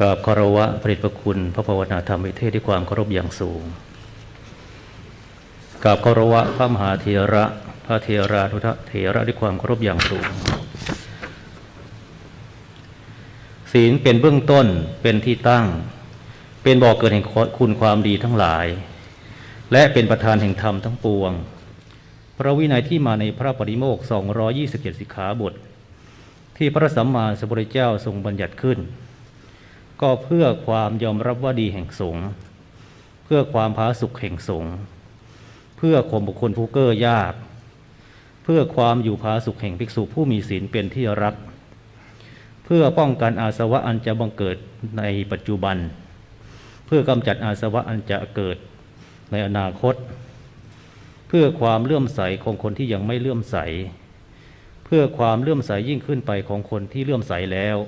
กราบคารวะพระเดชพระคุณพระภาวนาธรรมวิเทศด้วยความเคารพอย่างสูงกราบคารวะพระมหาเถระพระเถรานุเถระด้วยความเคารพอย่างสูงศีลเป็นเบื้องต้นเป็นที่ตั้งเป็นบ่อเกิดแห่งคุณความดีทั้งหลายและเป็นประธานแห่งธรรมทั้งปวงพระวินัยที่มาในพระปริโมกข์227สิกขาบทที่พระสัมมาสัมพุทธเจ้าทรงบัญญัติขึ้นก็เพื่อความยอมรับว่าดีแห่งสงฆ์เพื่อความผาสุกแห่งสงฆ์เพื่อข่มบุคคลผู้เก้อยากเพื่อความอยู่ผาสุกแห่งภิกษุผู้มีศีลเป็นที่รักเพื่อป้องกันอาสวะอันจะบังเกิดในปัจจุบันเพื่อกำจัดอาสวะอันจะเกิดในอนาคตเพื่อความเลื่อมใสของคนที่ยังไม่เลื่อมใสเพื่อความเลื่อมใสยิ่งขึ้นไปของคนที่เลื่อมใสแล้ว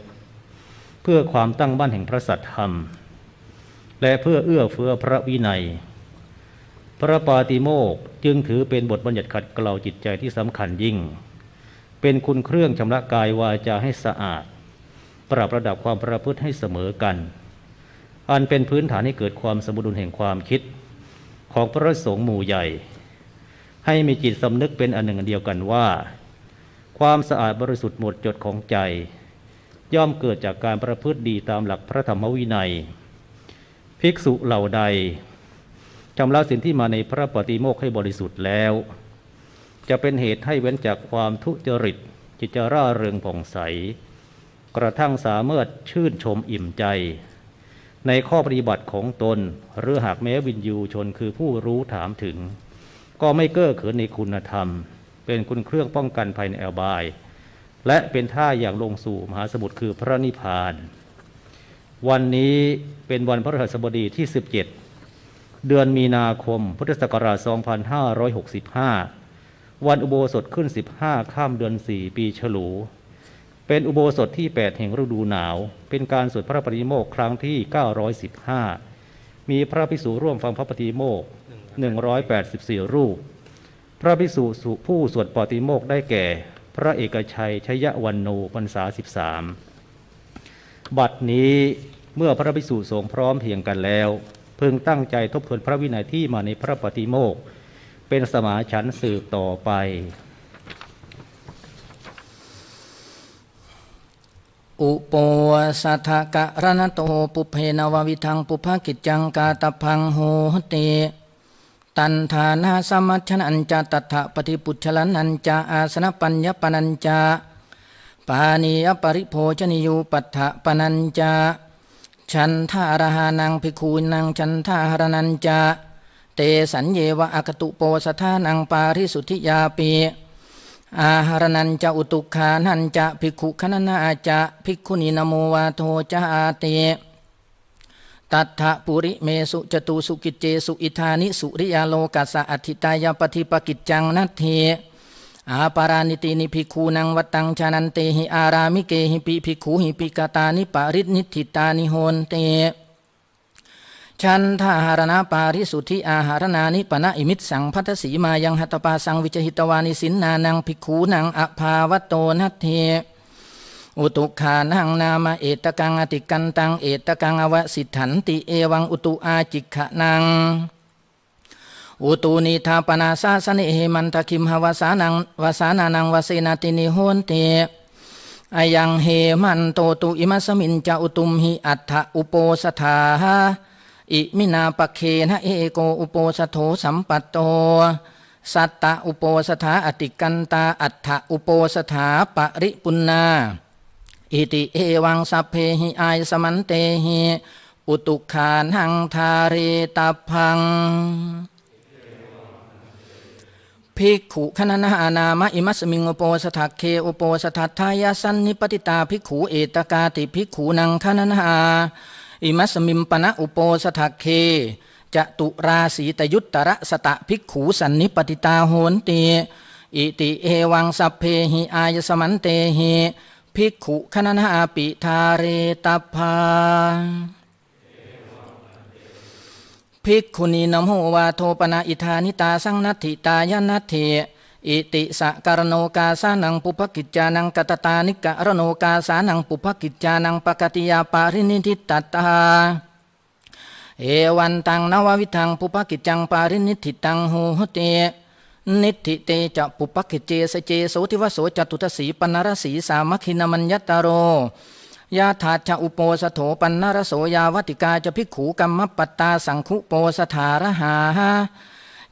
เพื่อความตั้งมั่นแห่งพระสัทธรรมและเพื่อเอื้อเฟื้อพระวินัยพระปาติโมกข์จึงถือเป็นบทบัญญัติขัดเกลาจิตใจที่สำคัญยิ่งเป็นคุณเครื่องชำระกายวาจาให้สะอาดปรับระดับความประพฤติให้เสมอกันอันเป็นพื้นฐานให้เกิดความสมดุลแห่งความคิดของพระสงฆ์หมู่ใหญ่ให้มีจิตสำนึกเป็นอันหนึ่งอันเดียวกันว่าความสะอาดบริสุทธิ์หมดจดของใจย่อมเกิดจากการประพฤติดีตามหลักพระธรรมวินัยภิกษุเหล่าใดชำระศีลที่มาในพระปฏิโมกข์ให้บริสุทธิ์แล้วจะเป็นเหตุให้เว้นจากความทุจริตจิตจะร่าเริงผ่องใสกระทั่งสามารถชื่นชมอิ่มใจในข้อปฏิบัติของตนหรือหากแม้วินยูชนคือผู้รู้ถามถึงก็ไม่เก้อเขินในคุณธรรมเป็นคุณเครื่องป้องกันภัยในอบายและเป็นท่าอย่างลงสู่มหาสมุทรคือพระนิพพานวันนี้เป็นวันพฤหัสบดีที่17เดือนมีนาคมพุทธศักราช2565วันอุโบสถขึ้น15ค่ำเดือน4ปีฉลูเป็นอุโบสถที่8แห่งฤดูหนาวเป็นการสวดพระปฏิโมกข์ครั้งที่915มีพระภิกษุร่วมฟังพระปฏิโมกข์184รูปพระภิกษุผู้สวดปฏิโมกข์ได้แก่พระเอกชัยชยวันโนพรรษา13บัดนี้เมื่อพระภิกษุสงฆ์พร้อมเพียงกันแล้วพึงตั้งใจทบทวนพระวินัยที่มาในพระปฏิโมกข์เป็นสมาฉันท์สืบต่อไปอุปสัทธกะรณโตปุเพนววิทังปุภกิจจังกาตพังโหติตันธานาสมัชนัญจตัทธปฏิปุชลนัญจอาสนปัญญปนัญจปานียปริโภชนิยูปัฏฐปนัญจฉันทารหานังภิกขุนังฉันทารนัญจเตสัญเยวะอกตุโปสทานังปาริสุทธิยาปีอาหารนัญจอุตุขานัญจภิกขุขณนาจะภิกขุนีนโมวาโทจาเตตัทธปุริเมสุจตุสุกิจเจสุอิธานิสุริยาโลกัสสะอธิตายปฏิปกิจจังนัตเถอาปารานิตินิภิกขุนังวัตังชานันเตหิอารามิเกหิปิภิกขุหิปิกตานิปารินิธิตานิโหนเตฉันทาหารณปาริสุทธิอาหารนานิปนะอิมิตสังพัทสีมายังหัตปาสังวิจหิตวานิสินนานังภิกขุนังอภาวโตนัตเถอุตุขานังนามาเอตกังอติกันตังเอตกังอวสิทธันติเอวังอุตุอาจิกขะนังอุตุนิทาปนาสาสเนเหมันทคิมหวสานังวสานานังวเสนาตินิโหนเตอายังเหมันโตตุอิมัสมินจาอุตุมหิอัฏฐอุโปสถาอิมินาปเคนะเอโกอุโปสโธสัมปัตโตสัตตะอุโปสถาอติกันตาอัฏฐอุโปสถาปริปุณนาอิติเอวังสัพเพหิอายสมันเตหิอุตุขานังทาเรตพังภิกขุขณนานามะอิมัสมิงอุโปสถักเคอุโปสถัตถายสันนิปติตาภิกขุเอตกาติภิกขุนังขณนาอิมัสมิมปนะอุโปสถักเคจตุราสีตยุตตระสตะภิกขุสันนิปติตาโหนติอิติเอวังสัพเพหิอายสมันเตหิภิกขุขณนาปิทาเรตพาภิกขุนีนโมวาโทปนาอิธานิตาสังนัตถิตายนัตถิ อิติสะการโนกาสานังปุพกิจจานังกัตตานิกะรโนกาสานังปุพกิจจานังปกติยาปารินิทิตัตตาเอวันตังนววิทังปุพกิจจังปารินิทิตังโหเตนิทิเตจะปุพกิจเจสเจโสทิวโสจตุตสีปนรสีสามัคคินามัญญตโรยาถาจะอุโปสโถปันนรโสยาวติกาจะภิกขุกัมมปตตาสังคุโปสถารหา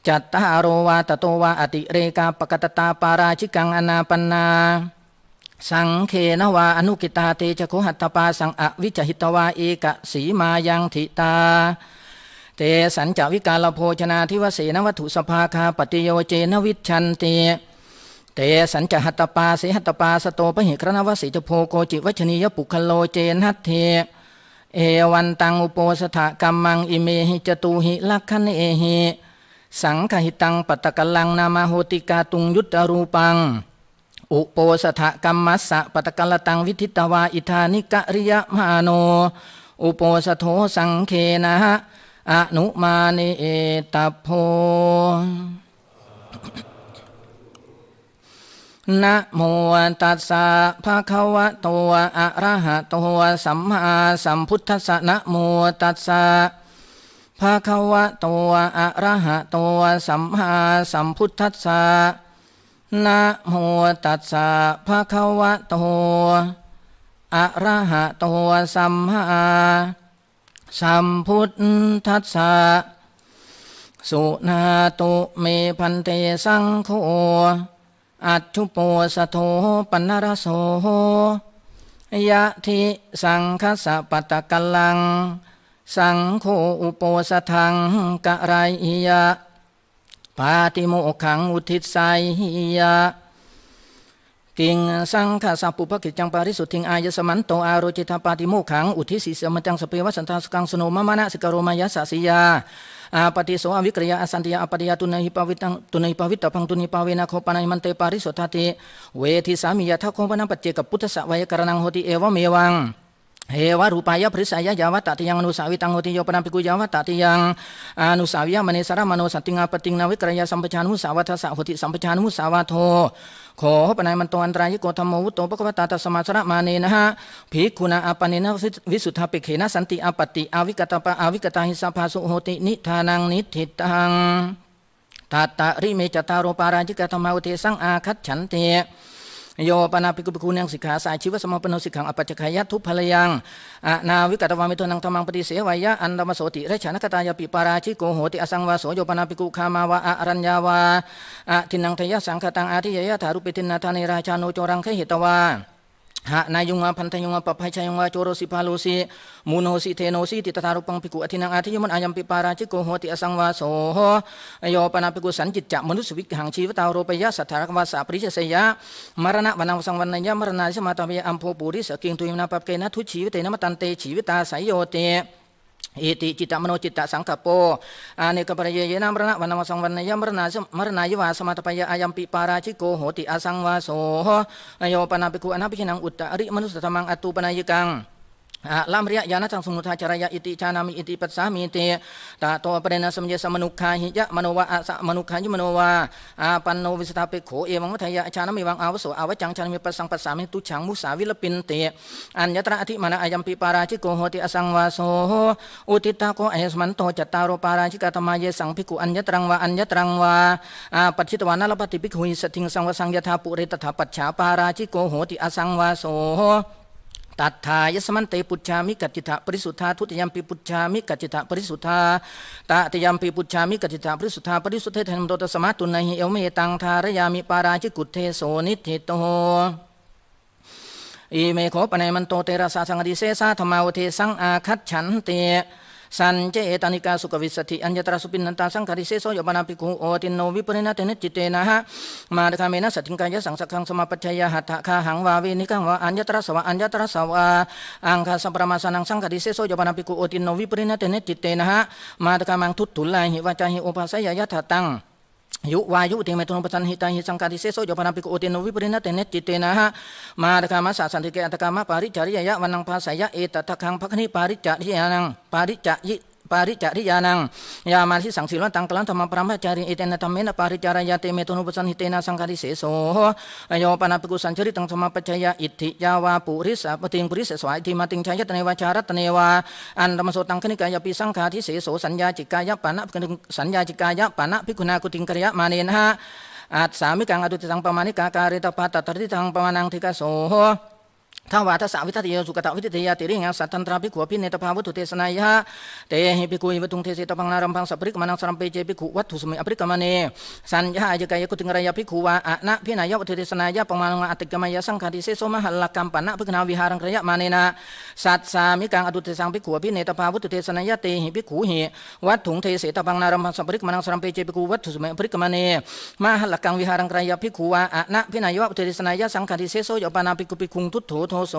จัตตาโรวาตโตวาอติเรกาปกตตาปาราชิกังอนาปนาสังเขนวาอนุกิตาเตจะโคหัตถปาสังอวิจหิตวาเอกสีมายังทิตาเตสัญจวิกาลโภชนาทิวเสนวัตถุสภาคาปฏิโยเจนวิชันเตเตสัญจหัตตปาเสหัตตปาสโตปหิครณวสิจโพโกจิวัชนียปุคโลเจนัตเทเอวันตังอุโปสถกัมมังอิเมหิจตุหิลักขณเอหิสังคหิตังปัตตกลังนามาโหติกาตุงยุตตรูปังอุโปสถกัมมัสสะปัตตกลตังวิทิตวาอิธานิกะริยมาโนอุโปสโถสังเคนะอนุมาเนเอตโพนะโมตัสสะภะคะวะโตอะระหะโตสัมมาสัมพุทธัสสะนะโมตัสสะภะคะวะโตอะระหะโตสัมมาสัมพุทธัสสะนะโมตัสสะภะคะวะโตอะระหะโตสัมมาสัมพุทธัสสะสุนาตุเมพันเตสังโฆอัจฉุโปสโถปนรโสยะทิสังคสะปตตกลังสังโฆอุโปสทังกะไรยะปาติโมกขังอุทิศไสยะกิงสังฆสัพพุภกิจจังปาริสุทธิงอายสมันโตอาโรจิตาปาติโมกขังอุทิศิสมจังสเปวสันทาสกังสโนมมะนะสิกโรมายะสสิยาอาปฏิโสอวิกรยาอสันติยาอปฏิยาตุนัยปวิตังตุนัยปวิตพังตุนิปาเวนะโคปนัยมันเตปาริสุทธาติเวทิสามิยะทะโคปนังปัจเจกพุทธสะวยกรณังโหติเอวเมวังเฮวะรูปายะพฤษายะยาวะตติยังอนุสาวิตังโหติโยปนัมปิกุยาวะตติยังอนุสาวิยะมเนสารมโนสัตติงาปติงนาวิกรยาสัมปชานุสาวัทสะโหติสัมปชานุสาวาโทขอปนัยมันโตอันตรายโกธรรมโมวุตโตปะกวตาตัสมาสระมาเนนะฮะภิกขุนาอปเนนะวิสุทธาปิเขนะสันติอปติอวิกตปะอวิกตาหิสัพพาสุโหตินิทานังนิทิตังตัตตะริเมจตารโรปาราจิกธรรมาวเทสังอาคัจฉันเตโยปนาภิกขุภิกขุนังสิกขาสายชีวสมปโนสิกขังอปัจจคายะทุพพลยังอนาวิกตวามิโตนังธรรมังปฏิเสวายะอันธรรมโสติเรชานกตายาปิปาราชิโกโหติอสังวาโสโยปนาภิกขุคามาวะอรัญญาวาทินังทยะสังคตังอาทิยยะถารุปิตินนาธานิราชาโนโจรังเขหิตวาหะนายุงวาพันธยุงวาปภัยชยุงวาโจโรสิพาโลสิมุโนสิเทโนสิติตถารุปังภิกขุอธินังอาทิยมันอายัมปิปาราชิโกโหติอสังวาโสโยปนาภิกขุสันจิตจะมนุสวิหังชีวตาโรปยะสัทธารกวาสาปริเชสยะมรณะวนังสังวันนยะมรณะสมาตเวอัมโพปุริสกิงตุยนาปเกนะทุชีวิเตนะมตันเตชีวิตาสายโยเตอิติจิตตมโนจิตตสังกัปโปอาเนกปริเยนะมรณะวนังสังวันนยะมรณะยวาสมาตปยะอายัมปิปาราชิโกโหติอสังวาโสโยปนาภิกขุอนาภิขินังอุตตริมนุสธรรมังอตุปนายกังลามริยญาณทังสมุทาจารยะอิติชานามิอิติปัสสามิเตตาโตปเรนะสัมเยสมนุคาหิยะมโนวะอะสะมนุคายุมโนวะอาปันโนวิสตาเปโขเอวังวัฏยะชานามิวังอาวโสอาวจังชานามิปัสสังปัสสามิตุฉังมุสาวิลปินเตอัญญตระอธิมานะอายัมปิปาราชิโกโหติอสังวาโสอุติตาโกอายสมันโตจัตตารโรปาราชิกาตมายสังภิกขุอัญญตรังวะอัญญตรังวะปัจฉิตวานะลปฏิภิกขุหิสติงสังวสังยถาปุเรตถาปัจฉาปาราชิโกโหติอสังวาโสตัทธายสมันเตปุจฉามิกัจจิตะปริสุทธาทุติยมปิปุจฉามิกัจจิตะปริสุทธาตติยมปิปุจฉามิกัจจิตะปริสุทธาปริสุทธิเทนโตตสมาตุนัยหิเอวเมตังทารยามิปาราชิกุเทโสนิทิโตอิเมโขปนัยมันโตเตระสาสังอดิเสสาธรรมาวเทสังอาคัจฉันเตสันเจตานิกาสุขวิสัติอัญญตระสุปินันตาสังคาริเสโสโยปนาภิกขุโอตินโนวิปริณะเตนะจิตเตนะหะมาดคาเมนะสัจจิงกายะสังสักขังสมาปัจจยะหัตถะคาหังวาเวนิกังวะอัญญตระสวะอัญญตระสวะอังคาสัพพะมาสนังสังคาริเสโสโยปนาภิกขุโอตินโนวิปริณะเตนะจิตเตนะหะมาดคามังทุตตุลาหิวาจาหิโอภาสยยะถะตังยุวายุติเมตุนปตันหิตาหิสังคาริเสโสโยปนาภิกขุโอตินโนวิปริณะเตนะจิตเตนะหะมาดคามาสสันติเกอัตตกามะปาริจาริยะวันังภาสยะเอตตะคังภคณิปาริจาริยานังปาริจายิ ปาริจาริยานังยามาทิสังสีลตังกลันธรรมปรามจาริเอเตนะธรรมเมนะปาริจารายาเตเมตุนุปสันหิเตนะสังฆาทิเสโสโยปนาภิกขุสัญจริตังธรรมปัจจยาอิทธิยาวาปุริสปติงปุริสสวายทิมาติงชายตเนวาจารัตเนวาอันธรรมโสตังคณิกายปิสังฆาทิเสโสสัญญาจิกายะปานะสัญญาจิกายะปานะภิกขุนากุติงกริยะมาเนนะอาสามิกังอดุติตังปมานิกาการิตปาตตริตังปมานังทิกาโสทวาทสาวิทัติโยสุกตวิทิยาติริงสัตตันตราภิกขุพิเนตภาวุตุเทสนายะเตหิภิกขุอิวตุงเทสิตปังนารัมพังสัพพริกมานังสรัมเปเจภิกขุวัตถุสมิอภริกมเนสัญญาจกายกุติงรายภิกขุวาอะนะพินายะวัตถุเทสนายะปังมานังอติกมายะสังฆาติเสโสมหัลลกัมปนะภิกขณาวิหารังกระยะมาเนนะสัตสามิกังอดุติสังภิกขุพิเนตภาวุตุเทสนายะเตหิภิกขุหิวัตถุเทสิตปังนารัมพังสัพพริกมานังสรัมเปเจภิกขุวัตถุสมิอภริกมเนมหัลลกังวิหารังกระยะภิกขุวาอะนะพินายะวัตถุเทสนายะสังฆาติเสโสยปานาภิกขุภิกขุทุตโถโทโส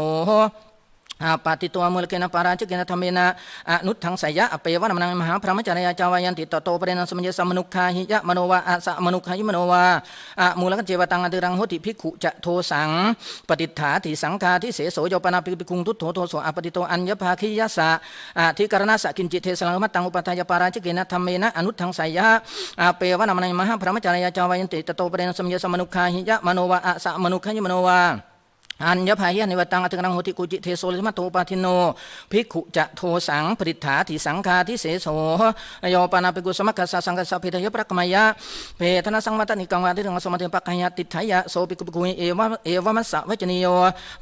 ปฏิตัวมูลเกณฑ์ปาราชิกณธรรมเนะอนุทังสยะอเปวะนมังมหาพระมจารยาจาวายันติตโตปเรนัสมัญญสมนุคาหิยะมโนวาอาสะมนุคาหิมโนวามูลกเจวตังอติรังโหติภิกขุจะโทสังปฏิฐาติสังฆาทิเสโสโยปนาภิกขุทุตโถโทโสอปฏิโตอัญญภาคิยสะทิกรณะสกินจิเทสลังมัตตังอุปทายปาราชิกณธรรมเนะอนุทังสยะอเปวะนมังมหาพระมจารยาจาวายันติตโตปเรนัสมัญญสมนุคาหิยะมโนวาอาสะมนุคาหิมโนวาอัญญภาหินิวัตังอติกรังโหติกุจิเทโสลิมัตโตปาทิโนภิกขุจะโทสังปริฏฐาติสังฆาทิเสโสโยปานาภิกขุสมัคคัสสะสังคัสสะเพทยปรักขมายะเพทนาสังวัตนิกังวาทิรังสมัติปักขยะติถายะโสภิกขุภิกขุเอวมัสสะวัจนิโย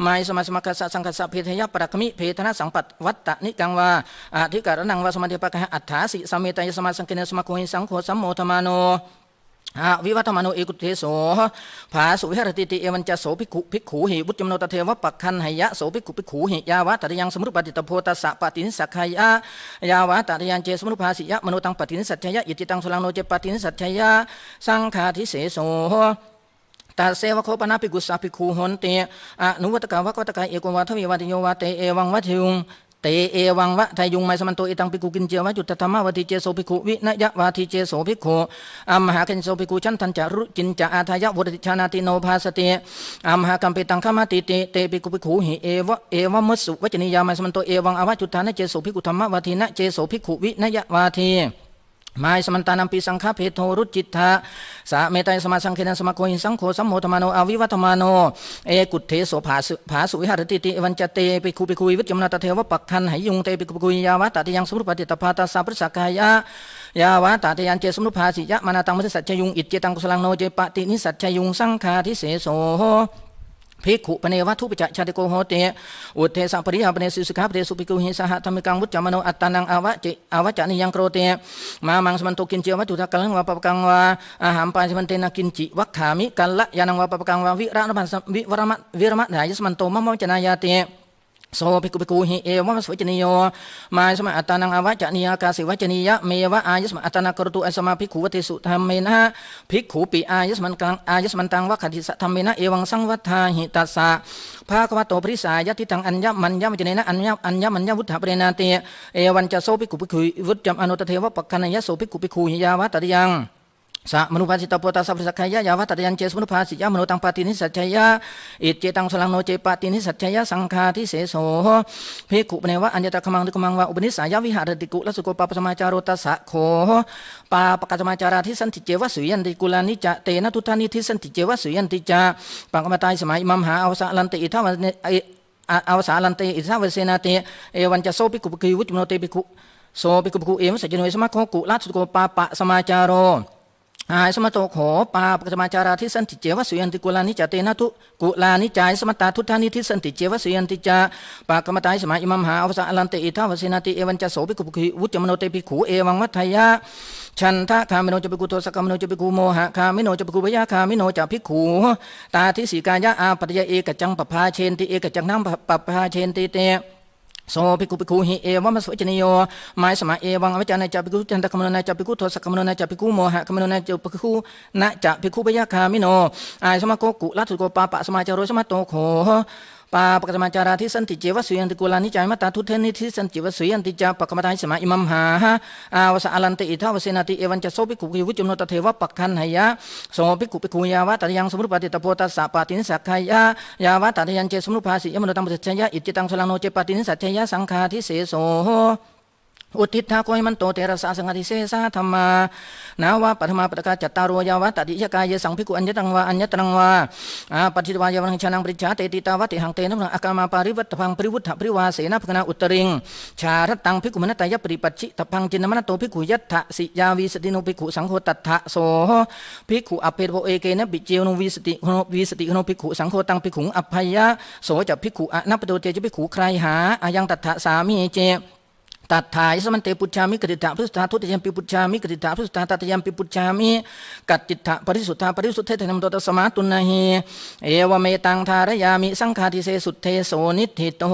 ไมสมัสมัคคัสสะสังคัสสะเพทยปรักขมิเพทนาสังปัตวัตตนิกังวาอธิการนังวาสมัติปักขยะอัฏฐาสิสเมตยสมาสังเกเนสมัคโคหิสังโฆสัมโมทมาโนวิวัฒมโนเอกุเทโสภาสุวิหรติติเอวันจะโสภิกขุหิบุจจมโนตเทวะปักขันหยะโสภิกขุภิกขุหิยาวะตัดยังสมุปฏิตโพตัสสะปฏินิสักขยะยาวะตัดยังเจสมุภาสิยะมโนตังปฏินิสัจฉยะอิจิตังสุลังโนเจปฏินิสัจฉยะสังฆาทิเสโสตัสเสวะโคปนาภิกขุสัพภิกขุหนติอนุวัตกะวะกวัตกะเอกวัทวิวัติโยวะเตเอวังวัติยุงเตเอวังวะทายุงไมสมันโตอิตังภิกขุกินเจวะจุตธรรมะวัติเจโสภิกขุวินะยะวาทิเจโสภิกขุอัมหาคันโสภิกขุชันทันจะรุจินจะอาทายะวุติชานาติโนภาสติอัมหากัมเปตังขมาติเตเตภิกขุภิกขุหิเอวะมัสสุวัจนิยาไมสมันโตเอวังอวะจุตานะเจโสภิกขุธรรมะวัตินะเจโสภิกขุวินะยะวาทิไมสมันตานัมปิสังฆเพโทรุจิตถะสะเมตัยสมาสังเขนัสมาโคหิสังโฆสัมโมทมาโนอวิวัตมาโนเอกุเทโสภาสุวิหารติติวันจเตภิกขุภิกขุวิจมนาตเทวะปักขันหยุงเตภิกขุภิกขุยาวะตติยังสมุปฏิตภาตัสสะปริสักขายะยาวะตติยังเจสมุภาสิยะมานาตังมัสสัจจยุงอิจเจตังกุสลังโนเจปตินิสัจจยุงสังฆาทิเสโสภิกขุปเนวัตถุปิจชาติโกโหเตอุเทสะปริยาปเนสุสิกขาปเตสุภิกขุหิสหธรรมิกังวุจจามโนอัตตานังอวจานิยังโกรเตมามังสมันโตกินเจวัตถุทักกังวะปะกังวะอาหามปานสมันเตนะกินจิวัคขามิกัลละยานังวะปะกังวะวิระนพันวิวรมะนายสมันโตมะมะจนายาเตโสภิกขุภิกขุหิเอวะมัสวัจนิโยมาสมาอัตตานังอวจานิยากาสิวัจนิยะเมวะอายสมาอัตตานากรตุอัสมาภิกขุวติสุธรรมเมนะภิกขุปิอายสมันกังอายสมันตังวะคติสัทธรรมเมนะเอวังสังวัฏฐาหิตัสสะภาควะโตปริสายะทิตังอัญญมัญญมัจเนนะอัญญมัญญวุฒะปเรนาเตเอวันจะโสภิกขุภิกขุวุจจมอนุตเทวะปักขันยะโสภิกขุภิกขุหิยาวะตติยังสะมนุภาสิตโพตัสสะปริสักขายะยาวะตัดยันเจสมนุภาสิยะมโนตังปฏินิสัจฉยะอิเจตังสลังโนเจปฏินิสัจฉยะสังฆาทิเสโสภิกขุปเนวะอัญญตะขมังติกมังวะอุปนิสัยวิหารติกุลสุโกปะปสมาจารุตัสสะโขปาปะกัสมาจาราทิสันติเจวะสุยันติกุลานิจะเตนะทุทานิทิสันติเจวะสุยันติจะปังกมตายสมัยอิมัมหาอวสะลันติอิทาวะอวสาลันติอิทาวะเสนาเตเอวันจะโสภิกขุภิกขุวุจโมเตภิกขุโสภิกขุภิกขุเอมสัจจโนสมะโคกุลาสุโกปาปะสมาจาโรสมัตโตโขปาปะสมาจาราทิสันติเจวะสุยันติกุลานิจเตนะทุกุลานิจายสมัตตาทุทานิทิสันติเจวะสุยันติจาปากรรมตายสมัยอิมัมหาอวสะอลันเตอิทาวเสนาติเอวันจะโสภิกขุภิกขุวุจมโนเตภิกขุเอวังมัทธยะฉันทะคามิโนจะภิกขุโทสะคามิโนจะภิกขุโมหะคามิโนจะภิกขุพยาคามิโนจะภิกขุตาทิสีกายะอาปัตยะเอกจังปภาเชนติเอกจังนังปภาเชนติเตโสภิกขุภิกขุหิเอวะมัสวัจนิโยไมสมาเอวังอวิจานะจะภิกขุจันตะคมโนนะจะภิกขุโทสะคมโนนะจะภิกขุโมหะคมโนนะจะภิกขุนะจะภิกขุพยาคามิโนอายสมาโกกุลัตถุโกปาปะสมาจารุสมาโตโขปาปะกตมาจาราทิสันติเจวะสุยันติกุลานิจายมัตตาทุเทนิทิสันติวะสุยันติจาปะกมตายสมาอิมัมหาอาวสะอลันติอิทาวเสนาติเอวันจะโสภิกขุวิจุมโนตเทวะปักขันหยะโสภิกขุภิกขุยาวะตัดยังสมุปฏิตโพตัสสะปาตินิสักขายะยาวะตัดยังเจสมุภาสิยมโนตัมปสัจฉยะอิจิตังสลังโนเจปาตินิสัจฉยะสังฆาทิเสโส อุทิศาโคหิมันโตเตระสาสังฆติเสสาธรรมานาวาปัทมาปตกาจัตตารโยาวะตติยกายสังภิกขุอัญญตังวาอัญญตรังวาปัจจิตวายาวังชนังปริจฉาเตติตาวติหังเตนะอากามาปาริวัตพังปริวุฒปริวาเสนะภคณาอุตริงชารัตตังภิกขุมนตายปริปัจฉิตพังจินมนโตภิกขุยัตถสิยาวิสติโนภิกขุสังโฆตัตถะโสภิกขุอภิโภเอเกนะบิเจวโนวิสติโนภิกขุสังโฆตังภิกขุอภัยยะโสจะภิกขุอนัปโตเตจะภิกขุใครหาอายังตัตถะสามีเจตัดถ่ายสมันเตปุจฉามิกติถาพุทธาทุติยมปิปุจฉามิกติถาพุทธาตติยมปิปุจฉามิกัจจิตถะปริสุทธาปริสุทธิเทนมโตตสมาตุนะหิเอวเมตังทารยามิสังฆาทิเสสุทเทโสนิธิโต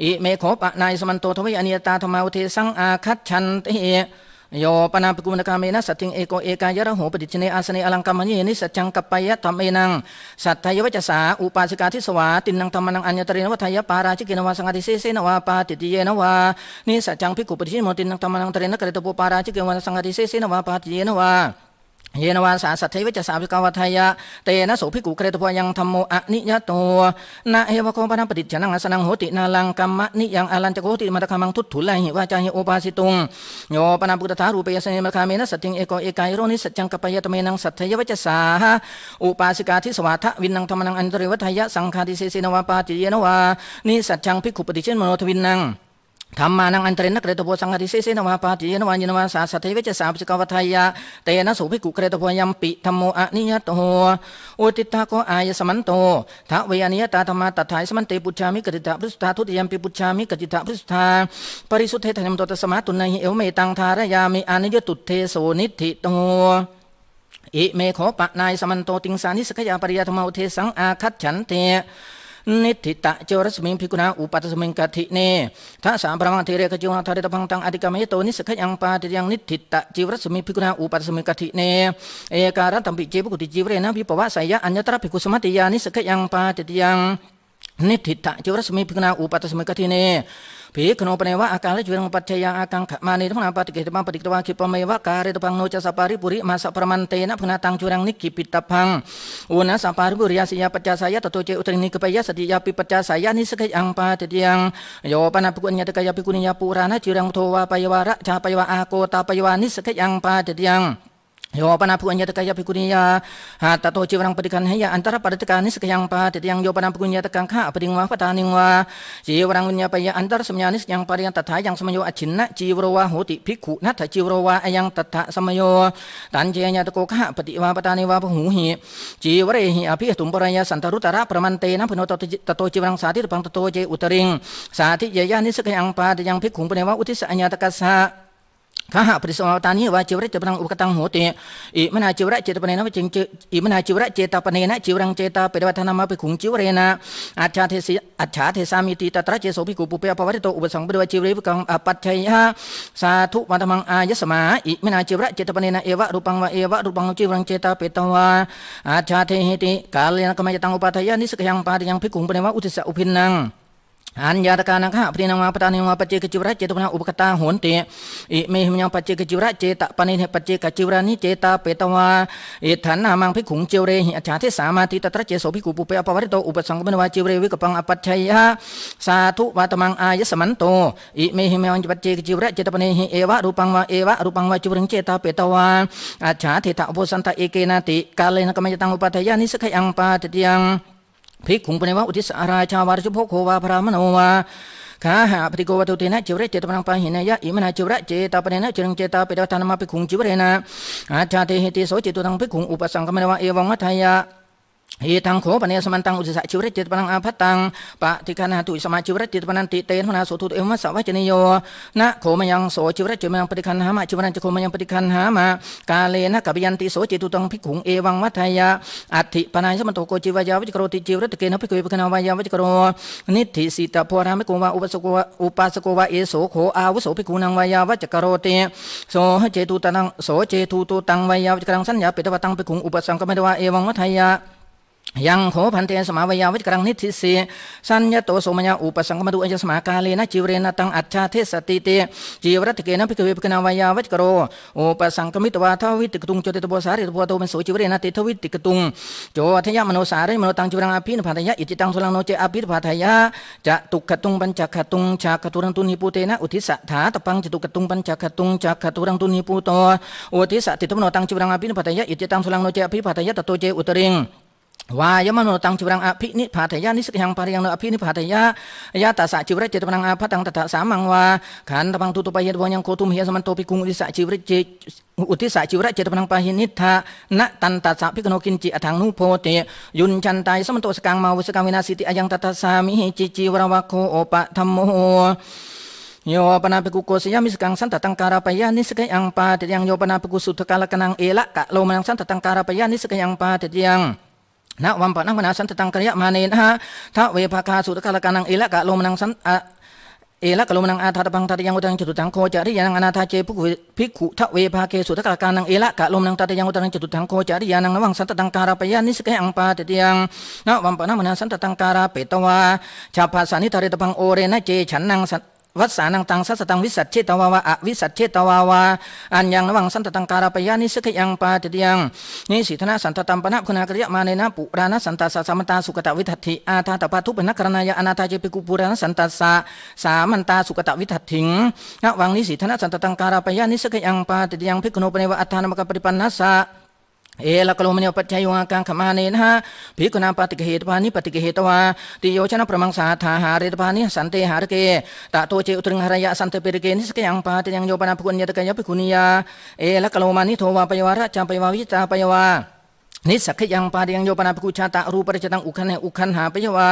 อิเมโขปะนายสมันโตทวิอเนียตาธรรมาอุเทสังอาคัจฉันเตโยปนาปิกุมนกาเมนะสัตถิงเอโกเอกายะระโหปฏิชเนอาสเนอลังกัมมณีนิสัจจังกัปปายะธรรมเอนังสัตถยวจสาอุปาสิกาทิสวาตินังธรรมนังอัญญตรินวัฏยปาราชิกินวาสังฆติเสเสนวาปาติติเยนวานิสัจจังภิกขุปฏิชิโมตินังธรรมนังตรินกริตโปปาราชิกินวาสังฆติเสเสนวาปาติติเยนวาเยนวาสาสัทเทวิจสาภิกวัฏยะเตนะโสภิกขุเครตพยังธรรมโมอนิยโตนะเอวะโคปนัปฏิจจนังอสนังโหตินาลังกัมมะนิยังอลันจโกติมัตตะมังทุตถุลาหิวาจาหิโอปาสิตุงโยปนาปุตตถารูปยสเนมคาเมนะสัจจิงเอโกเอกายโรนิสัจจังกัปปยตเมนังสัทเทยวิจสาอุปาสิกาทิสวาทะวินนังธรรมนังอันตริวัฏยะสังฆาติเสสนวาปาติเยนวานิสัจจังภิกขุปฏิชินมโนทวินนังธรรมานังอันตรินักเรตโพสังฆติเสเสนวาปาติเยนวายินวาสาสัทเทวิจสาภิกวัฏยะเตนะโสภิกขุเครตโพยัมปิธรรมโมอนิยโตอุติตาโกอายสมันโตทะเวอนิยตาธรรมาตัทถายสมันเตปุจฉามิกติตาพุทธาทุติยมปิปุจฉามิกติตาพุทธาปริสุทธิเทนมโตตสมาตุนะหิเอวเมตังทารยามิอนิยตุเทโสนิธิโตอิเมโขปะนายสมันโตติงสานิสขยาปริยธรรมอุเทสังอาคัจฉันเตนิธิตะเจวรสมิงภิกุณาอุปัตสมิงกัติเนทัสสะปรมังเทเรกจิวนาทาริตพังตังอธิกามยโตนิสขยังปาติยังนิธิตะเจวรสมิงภิกุณาอุปัตสมิงกัติเนเอการะตัมปิเจภิกขุติจิวเรนะวิปวะสายะอัญญตระภิกขุสมัติยานิสขยังปาติยังนิธิตะเจวรสมิงภิกุณาอุปัตสมิงกัติเนภิกขุโนปเนวะอาการะจุรังปัจจยาอากังขมานิธรรมนาปฏิเกตมังปฏิกตวาคิปเมวะการะตพังโนจัสสปาริปุริมาสัพพมันเตนะพนาตังจุรังนิกิปิตพังอุณสัพปาริปุริยาสิยาปัจจสายะตโตเจอุตรินิกปยสติยาปิปัจจสายะนิสกยังปาติยังโยปนาภิกขุญญตกายภิกขุนิยาปุรานะจุรังโทวาปยวาระชาปยวาอาโกตาปยวานิสกยังปาติยังโยปนาภิกขุญญตกายภิกขุนิยาหาตโตจิวรังปฏิคันหยาอันตรปฏิกานิสกยังปาติยังโยปนาภิกขุญญตกังฆะปฏิงวาปตานิงวาจิวรังวิญญาปยอันตรสมญานิสยังปาริยังตัทธายังสมโยอชินนะจิวโรวาโหติภิกขุนัตถจิวโรวาอยังตัทธะสมโยตันเจญาตโกฆะปฏิวาปตานิวาพหูหิจิวเรหิอภิตุมปรายสันตรุตระประมันเตนะพโนตโตจิวรังสาธิปังตโตเจอุตริงสาธิเยยานิสกยังปาติยังภิกขุปเนวะอุทิสอัญญาตกัสสะข้าหาปริสวาตานิวาจิวระเจตปังอุปกตังโหติอิมนาจิวระเจตปเนนะจิงอิมนาจิวระเจตปเนนะจิวรังเจตาเปรวัฒนามาภิกขุจิวเรนะอัจฉาเทสามิติตตระเจโสภิกขุปุเปปวัติโตอุปสังปริวจิวเรภิกขังอปัจฉัยยะสาธุวัตมังอายสมาอิมนาจิวระเจตปเนนะเอวะรูปังวะเอวะรูปังจิวรังเจตาเปตวาอัจฉาเทหิติกาเลนะกมายตังอุปาทายะนิสกยังปาติยังภิกขุปเนวะอุทิสะอุพินังอัญญาตกานังข้าปฏินังวาปตานิวาปัจเจกจิวระเจตปนาอุปกตาโหนติอิเมหิมยังปัจเจกจิวระเจตปนิเหปัจเจกจิวรานิเจตาเปตวาอิฐานามังภิกขุจิวเรหิอัจฉาเทสามาติตตระเจโสภิกขุปุเปอปวริโตอุปสังกปนวาจิวเรวิกปังอปัจฉัยยะสาธุวัตมังอายสมันโตอิเมหิมยังปัจเจกจิวระเจตปนิหิเอวะรูปังวะเอวะรูปังวะจิวรังเจตาเปตวาอัจฉาเทตะอุปสันตะเอเกนาติกาเลนะกมายตังอุปาทายานิสขยังปาติยังภิกขุปเนวะอุทิสอาราชาวารุโภโควาพระมโนวาข้าหาปฏิโกวัตุเตนะจิวเรเจตปนังปะหินายะอิมนาจิวระเจตาปเนนะจิรังเจตาเปตวัฒนามาภิกขุจิวเรนะอาชาเทหิติโสจิตุตังภิกขุอุปสังกมเนวะเอวังมัทายะเหตังโขปเนสมันตังอุติสะจิวเรเจตปนังอาภัตตังปะติคานาตุสมาจิวเรเจตปนันติเตนพนาโสตุเอวมัสสะวัจเนโยนะโขมยังโสจิวเรเจมังปฏิคันหามาจิวรันจะโขมยังปฏิคันหามากาเลนะกัปยันติโสจิตุตังภิกขุเอวังมัทายะอัตถิปนายสมันโตโกจิวายาวิจโกรติจิวเรตเกนะภิกขุภิกขณาวายาวิจโกรนิธิสิตาภวรามิโกวาอุปสโกวาเอโสโขอาวุโสภิกขุนังวายาวิจโกรติโสเจตุตังโสเจตุตุตังวายาวิจกรังสัญญาเปตวตังภิกขุอุปสังกมเนวะเอวังมัทายะ ยังโหพันเตสมาวยาวิจกรังนิทิสีสัญญโตโสมญาอุปสังกมดุอัยสมากาเลนะจิวเรนะตังอัจฉาเทสติเตจิวรัตเกนะภิกขเวภิกขณาวายาวิจกโรอุปสังกมิตวาทวิติกตุงโจติตโบสาริตโบโตเป็นโสจิวเรนะติทวิติกตุงโจทยมโนสาริมโนตังจิวรังอภินภาทยะอิจิตังสุลังโนเจอภิภาทยะจะตุกขตุงปัญจขตุงชาขตุรังตุนิปุเตนะอุทิสถาตปังจตุขตุงปัญจขตุงจักขตุรังตุนิปุโตอุทิสติตมโนตังจิวรังอภินภาทยะอิจิตังสุลังโนเจอภิภาทยะตโตเจอุตริงวายมโนตังจิวรังอภินิพาทยานิสกยังปาริยังโนอภินิพาทยายาตัสสะจิวรเจตปังอาภัตังตถาสามังวาขันตปังตุตุปายะวยังโคตุมเฮียสมันโตปิกุงอุติสะจิวรเจอุติสะจิวรเจตปังปาหินิทานะตันตัสสะภิกขโนกินจิอทังนุโพเตยุนจันตายสมันโตสกังมาวุสกังวินาสิติอายังตถาสามิจิจิวรวะโคโอปะธัมโมโยปนาภิกขุโกสยามิสกังสันตตังการาปยานิสกยังปาเตยังโยปนาภิกขุสุทธกาลกันังเอละกะโลมังสันตตังการาปยานิสกยังปาเตยังนะวัมปะนังมนาสันตตังกริยะมาเนนะทะเวภาคาสุตกาลกันังเอละกะโลมนังสันเอละกะโลมนังอาทาตปังทัตยังอุตังจตุตังโคจาริยานังอนาทาเจภิกขุทะเวภาเคสุตกาลกันังเอละกะโลมนังทัตยังอุตังจตุตังโคจาริยานังนวังสันตตังการาปยานิสกยังปาเตยังนะวัมปะนังมนาสันตตังการาเปตวาชาภาสานิทาริตปังโอเรนะเจฉันนังวัสสานังตังสัสตังวิสัชเชตวาวาอวิสัชเชตวาวาอันยังระวังสันตตังการาปยานิสกยังปาติยังนิสิธนะสันตตัมปนะคุณากริยะมาเนนะปุรานะสันตัสสะสัมตาสุกตวิทัตถิอาทาตปาทุปนักกรณายะอนาทาเจปิกุปุรานะสันตัสสะสามันตาสุกตวิทัตถิงระวังนิสิธนะสันตตังการาปยานิสกยังปาติยังภิกขุโนปเนวะอัฏฐานมกปริปันนัสสะเอละกโลมเนปัจจัยวังกังขมาเนนะภิกขุนาปฏิกเหตุปานิปฏิกเหตวาติโยชนะประมังสาธาหาเรตปานิสันเตหารเกตะโตเจอุตรึงหรยะสันเตเปริเกนิสกยังปาติยังโยปนาภิกขุญญตกะยะภิกขุนียาเอละกโลมานิโทวาปยวาระจามปยวาวิตาปยวานิสักยังปาติยังโยปนาภิกขุชาตะรูปริจตังอุคันหาปยวา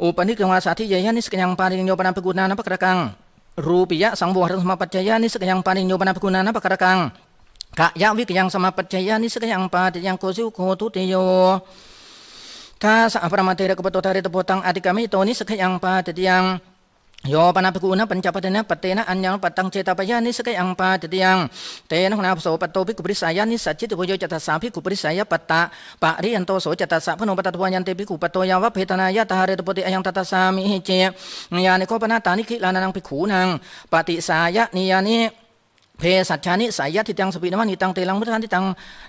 อุปนิกวาสาธิเยยะนิสกยังปาติยังโยปนาภิกขุนานะปะกะกังรูปิยะสังโวหรสมปัจจยะนิสกยังปาติยังโยปนาภิกขุนานะปะกะกังกะยะวิกยังสมาปัจจยานิสกยังปาติยังโกสิโคทุติโยทาสะปรมาเทระกปโตทาริตโพตังอติกามิโตนิสกยังปาติยังโยปนาภิกขุนะปัญจปัตเตนะปัตเตนะอัญญังปัตตังเจตปยานิสกยังปาติยังเตนะหุนาโสปัตโตภิกขุปริสายานิสัจจิตโพโยจัตตสาภิกขุปริสายปัตตะปะริยันโตโสจัตตสะพโนปัตตะยันเตภิกขุปัตโตยาวะเพตนายะตาเรตโพติอายังตัตตสามิหิเจญาณิโคปนาตานิคิลานังภิกขุนังปฏิสายะนิยานิเพสัจฉานิสายะทิตังสปินวานิตังเตลังมุทันทิตัง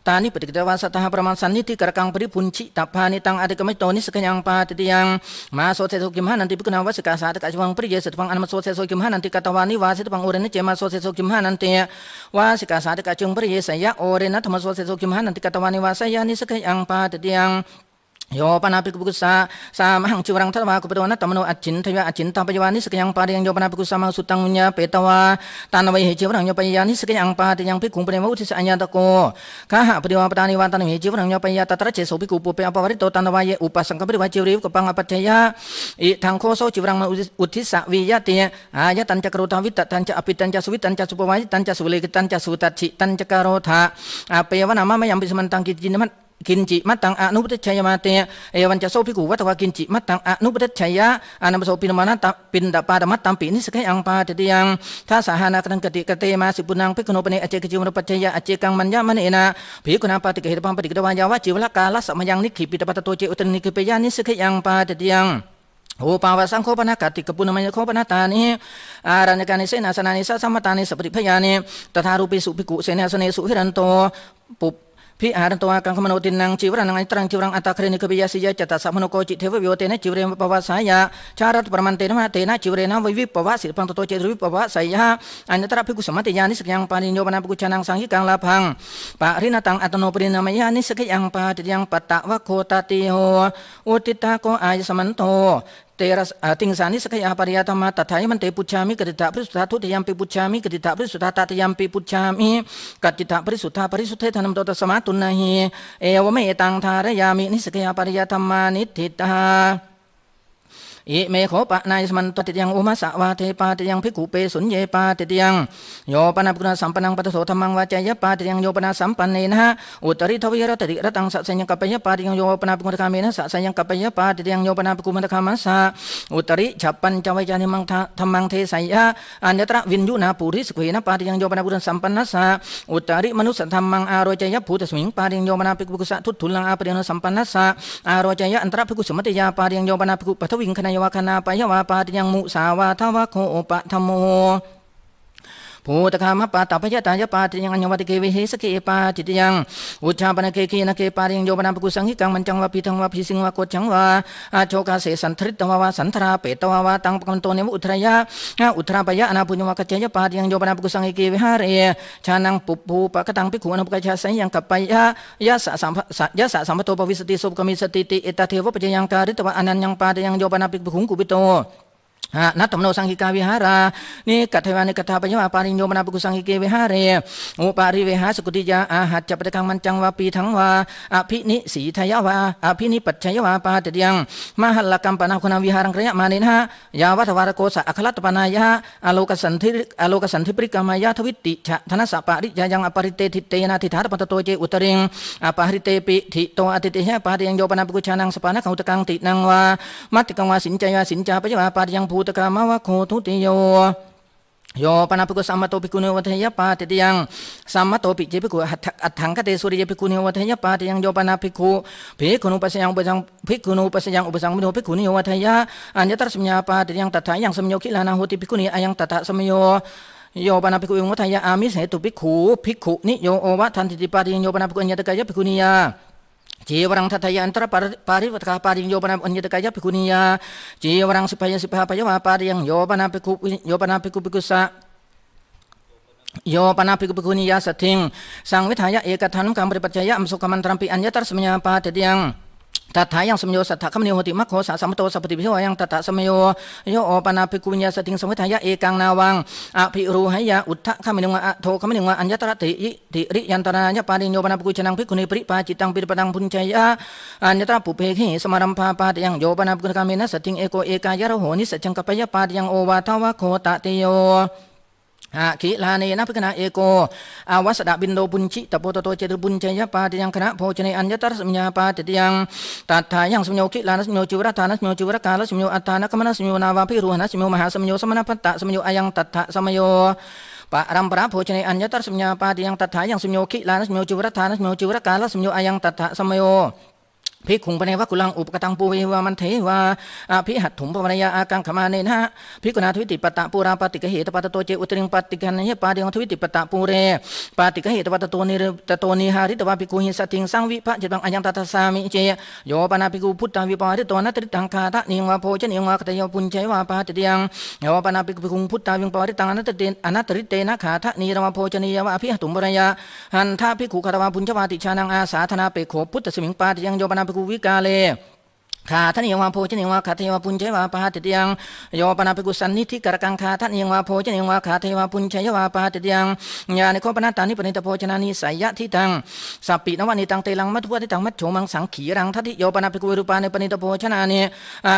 ตานิปฏิกิตวาสัตถะประมาณสันนิติกระกังปริพุนชิตัพพานิตังอติกมิโตนิสกยังปาติยังมาโสเสโสกิมหานันติภิกขุนาวัสกาสาตกะจวังปริเยสตวังอนัมโสเสโสกิมหานันติกัตวานิวาสิตวังโอเรนเจมาโสเสโสกิมหานันติวาสิกาสาตกะจงปริเยสยะโอเรนัตธรรมโสเสโสกิมหานันติกัตวานิวาสยานิสกยังปาติยังโยปนาภิกขุสาสามหังจิวรังทัตวากุปโตนะตัมโนอัจฉินทยะอัจฉินตาปยวานิสกยังปาติยังโยปนาภิกขุสามังสุตังอุญญาเปตวาตานวัยเหจิวรังโยปยานิสกยังปาติยังภิกขุปเนวะอุทิสอัญญาตโกข้าหะปฏิวาปตานิวันตันเหจิวรังโยปยาตตระเจโสภิกขุปุเปอปวริโตตานวายอุปสังกปริวาจิวริวกปังอปัจจยะอิทังโคโสจิวรังมอุทิสวิยะเตอายะตันจักโรทาวิตตันจะอภิตันจะสุวิตันจะสุปวายิตันจะสุเลกตันจะสุตัจฉิตันจะกโรธาอเปยวะนามะมะยัมปิสมันตังกิจินมัตกินจิมัตตังอนุปติชัยมาเตเอวันจะโสภิกขุวัตวากินจิมัตตังอนุปติชัยะอนัมโสปินมานะปินดาปาดมัตตัมปินิสกยังปาติยังท้าสาหานาคันกติกเตมาสิปุนังภิกขุโนปเนอเจกจิวรปัจจยะอเจกังมัญญามะเนนะภิกขุนาปาติกเหตุปังปฏิกตวายาวะจิวละกาลสมยังนิขิปิตปัตโตเจอุตนิกิเปยานิสกยังปาติยังโอปาวสังโฆปนากติกปุณมยโฆปนาตานิอารัญญกานิเสนาสนานิสัสมตานิสัพพิพยานิตถารูปิสุภิกขุเสนาสเนสุหิรันโตปุพิอารันตัวกังขมโนตินังจิวรังไอตรังจิวรังอัตตะเครนิกปิยาสิยะจัตตะสัมมโนโกจิเทววิโยเตนะจิวเรมปวาสายะชารัตประมันเตนะเตนะจิวเรนะวิวิปวาสิปังตโตเจริวิปวาสายะอัญญตระภิกขุสมัติยานิสกยังปานิโยปนาภิกขุชานังสังหิกังลาพังปะริณตังอัตโนปริณามยานิสกยังปาติยังปัตตะวะโคตติโหอุติตาโกอายสมันโตเตระติงสานิสกยาปริยธรรมะตถามันเตปุจฉามิกติตาปริสุทธาทุติยมปิปุจฉามิกติตาปริสุทธาตติยมปิปุจฉามิกติตาปริสุทธาปริสุทธิธรรมโตตสมาตุนนะหิเอวเมตังทารยามินิสกยาปริยธรรมานิทิตา อิเมโขปะนายสมันตติยังอุมาสาวาเทปาติยังภิกขุเปสุญเยปาติยังโยปนาปุณสัมปันนังปัตโสธรรมังวาจายปาติยังโยปนาสัมปันเนนะอุตริทวิรตติรตังสัสยังกัปปยปาติยังโยปนาปุณคาเมนะสัสยังกัปปยปาติยังโยปนาปุณคามัสสะอุตริฉับปัญจวัยจานิมังธรรมังเทสยะอัญญตระวินยุนาปุริสกุยนะปาติยังโยปนาปุณสัมปันนัสสะอุตริมนุสธรรมังอารจายภูตสมิงปาติยังโยปนาภิกขุสัทุตุลังอาปริยนสัมปันนัสสะอารจายอันตระภิกขุสมัติยาปาติยังโยปนาภิกขุปัทวิงคณยวาคณาปยวาปาติยังมุสาวาทวะโคปะธรรมโมภูตคามปาตาพยตายปาติยังอัญญวัติเกวิเหสเกปาติยังอุชาปนเกกีนเกปาติยังโยปนาภิกขุสังหิกังมันจังวะปีทังวะพีสิงวะโกจังวะอาโชกาเสสันทริตวะวะสันทราเปตวะวะตังปกันโตเนวอุทรายะอุทราปยะอนาปุญญวะกัจจยปาติยังโยปนาภิกขุสังหิเกวิหาเรชานังปุภูปะกตังภิกขุอนุปกัจฉาสัยยังกัปปยะยะสะสัมปโตปวิสติสุปกมิสติติเอตเทวะปัจยังการิตวะอนันยังปาติยังโยปนาภิกขุกุปิโตนัตตมโนสังหิกาวิหารานิกัตถวานิกัตถาปยวาปาริโยมนาภิกขุสังหิเกวิหาเรอุปาริเวหาสกุติยาอาหัจจปะกังมันจังวาปีทังวาอภินิสีทยวาอภินิปัจฉยวาปาติยังมหัลลกัมปนาคุณวิหารังระยะมานินะยาวะทวารโกสะอคลัตปนายะอโลกสันธิปริกามายะทวิติฉะธนสะปะริยายังอปริเตทิเตนะทิฏฐาปตโตเจอุตริงอปหริเตปิทิโตอติเตหะปาติยังโยปนาภิกขุชานังสปานะขุตกังตินังวามัตติกังวาสินจายาสินจาปยวาปาติยังภูตกามาวะโคทุติโยโยปนาภิกขุสัมมาโตภิกขุเนวัฏยปาติยังสัมมาโตภิกขุภิกขุอัฏฐังคเตสุริยภิกขุเนวัฏยปาติยังโยปนาภิกขุนุปัสยังอุปสังภิกขุนุปัสยังอุปสังมิโนภิกขุเนวัฏยะอัญญตรสัมญาปาติยังตถายังสัมโยคิลานาโหติภิกขุเนอายังตถาสัมโยโยปนาภิกขุวัฏยะอามิเหตุภิกขุนิโยโอวะทันติติปาติยังโยปนาภิกขุอัญญตกายภิกขุเนียจีวรังทัตยาอันตรปาริวัตกาปาริยโยปนาอัญญตกายภิกขุเนียจีวรังสิพาปยวาปาริยังโยปนาภิกขุภิกขุสะโยปนาภิกขุนิยาสัตถิงสังวิทายะเอกทันกัมปริปัจจยะอัมสุขมันตรัมปิอัญญตรสมัญญาปาติยังตัทายังสมโยสัทธะคัมนิโหติมัคโคสะสัมโตสัพพิพิโหยังตัทะสมโยโยปนาภิกขุวิญญาสติงสมิทายะเอกังนาวังอภิรูหยะอุทธะคัมนิงวะโทคัมนิงวะอัญญตระติริยันตรายะปาริโยปนาภิกขุชนังภิกขุนิปริปาจิตังปิรปตังพุญชยะอัญญตระปุเพหิสมารัมภาปาติยังโยปนาภิกขุกาเมนะสติงเอโกเอกายะระโหนิสัจจังกัปปยะปาติยังโอวาทวะโคตติโยขิลาเนนะภิกขณะเอโกอวัสดะบินโดบุญชิตโปตโตเจตุบุญเจยปาติยังคณะโพชเนอัญญตรสัมญาปาติยังตัทธายังสัมโยขิลานะสัมโยจิวรธานะสัมโยจิวรกาลสัมโยอัตถานะกัมนะสัมโยนาวาภิรุหนะสัมโยมหาสัมโยสมณพัตตะสัมโยอายังตัทธะสัมโยปะรัมปราโพชเนอัญญตรสัมญาปาติยังตัทธายังสัมโยขิลานะสัมโยจิวรธานะสัมโยจิวรกาลสัมโยอายังตัทธะสัมโยภิกขุปเนวะกุลังอุปกตังปูเววามันเทวาอภิหัตถุมปวรยาอากังขมาเนนะภิกขุนาทวิติปตะปูราปฏิกเหตปตโตเจอุตริงปฏิกันเยปาเดียงทวิติปตะปูเรปฏิกเหตปตโตนิตโตนิหาริตวาภิกขุหิสติงสังวิภะจิตังอัญญังตัสสามิเจโยปนาภิกขุพุทธังวิปาริโตนัตติตังคาทะนิงวาโพชนิงวาคตยปุญชัยวาปาติยังโยปนาภิกขุพุทธังวิปาริตังอนัตติเตนะคาทะนิรวาโพชนิยวาอภิหัตถุมปวรยาหันทาภิกขุคารวาปุญชวาติชานังอาสาธนาเปโขพุทธสมิงปาติยังโยปนาภิกขุวิกาเลขาทะเนียงวาโพชเนียงวาขาเทวาปุญเจวาปาติยังโยปนาภิกขุสันนิธิกรกังขาทะเนียงวาโพชเนียงวาขาเทวาปุญเจยวาปาติยังญาณิโคปนาตานิปณิตโพชนานิสัยยะทิตังสัพปินวานิตังเตลังมัทวะทิตังมัจโฉมังสังขีรังทัติโยปนาภิกขุรูปานิปณิตโพชนานิ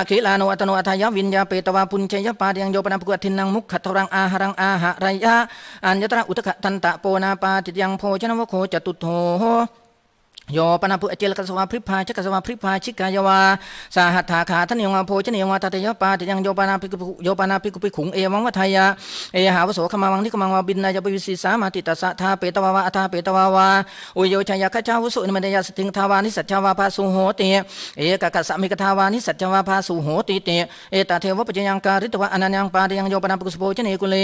ขิลาโนอัตโนอัตยวิญญาเปตวาปุญเจยปาติยังโยปนาภิกขุทินังมุขขัตรังอาหารังอาหะไรยะอัญญตระอุตกะตันตะโปนาปาติยังโพชนวโคจตุโธโยปนาภุอเจลกัสวาพริพาชกัสวาพริพาชิกายวาสาหัตถาขาทะเนียงวาโพชเนียงวาตัตยปาติยังโยปนาภิกขุภิกขุงเอวังวัฏายะเอหาวโสขมาวังนิกมังวาบินนายปวิสิสามาติตสะทาเปตวาวาอัฏฐาเปตวาวาอุโยชยขจาวสุนิมเดยสติงทาวานิสัจจวาภาสุโหติเอกกัสสมิกทาวานิสัจจวาภาสุโหติเตเอตเทวปัจจยังการิตวะอนันยังปาติยังโยปนาภิกขุโพชเนกุเล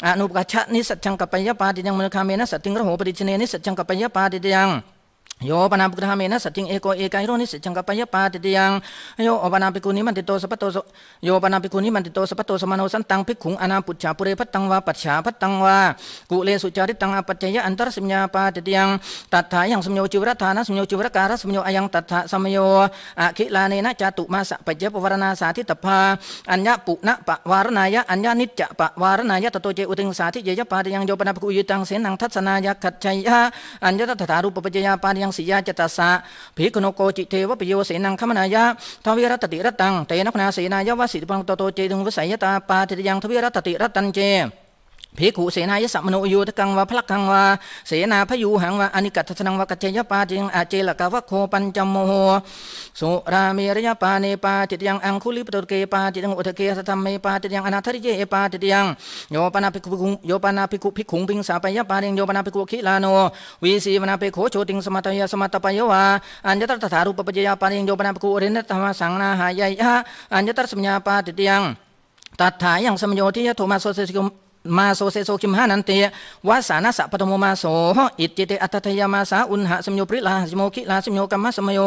อนุปกัจฉนิสัจจังกัปปยปาติยังมนุคาเมนะสติงระโหปฏิชเนนิสัจจังกัปปยปาติยังโยปนาภิกขุธรรมเนะสัจจิงเอโกเอกายโรนิสัจจังกัปปยปาติยังโยปนาภิกขุนิมันติโตสัพพโตโยปนาภิกขุนิมันติโตสัพพโตสมโนสันตังภิกขุงอนาปุจฉาปุเรพัตตังวาปัจฉาพัตตังวากุเลสุจาริตังอปัจจยะอันตรสัมญาปาติยังตัทธายังสัมโยจิวรธานะสัมโยจิวรการสัมโยอายังตัทธะสัมโยอขิลาเนนะจตุมาสะปัจจปวารณาสาธิตภาอัญญปุณะปะวารณายะอัญญนิจจะปะวารณายะตโตเจอุติงสาธิเยยปาติยังโยปนาภิกขุยุตังเสนังทัศนายะขัจฉัยยะอัญญตถารูปปัจจยาปาติยัง สิยาจตัสสะภิกขุโนโกจิเทวปิโยเสนังคมนายะทวีรัตติรัตตังเตนะพนาเสนายะวสิทธิปังโตโตเจตุงวสัยตาปาติยังทวีรัตติรัตตันเจภิกขุเสนายสัมมโนโยตกังวะพลักกังวะเสนาพยูหังวะอนิกัตถนังวะกัจเจยปาติยังอาเจลกะวะโคปัญจโมโหสุราเมรยปาเนปาติยังอังคุลิปตุเกปาติยังอุทเกสัทธรรมเมปาติยังอนาถริเยปาติยังโยปนาภิกขุโยปนาภิกขุภิกขุปิงสาปยปาติยังโยปนาภิกขุขิลาโนวิสีวนาภิกขุโชติงสมัตยสมัตปยวะอัญญตถารูปปัจจยปาติยังโยปนาภิกขุอรินธรรมสังนาหายะอัญญตสัมญาปาติยังตัทธายังสมโยทิยโทมาโสเสสิกุมาโสเสโสคิมหานันเตวาสานะสัพพะโมมาโสอิจิเตอัตถยามาสาอุณหะสมโยปริลาสมโยคิลาสมโยกัมมะสมโย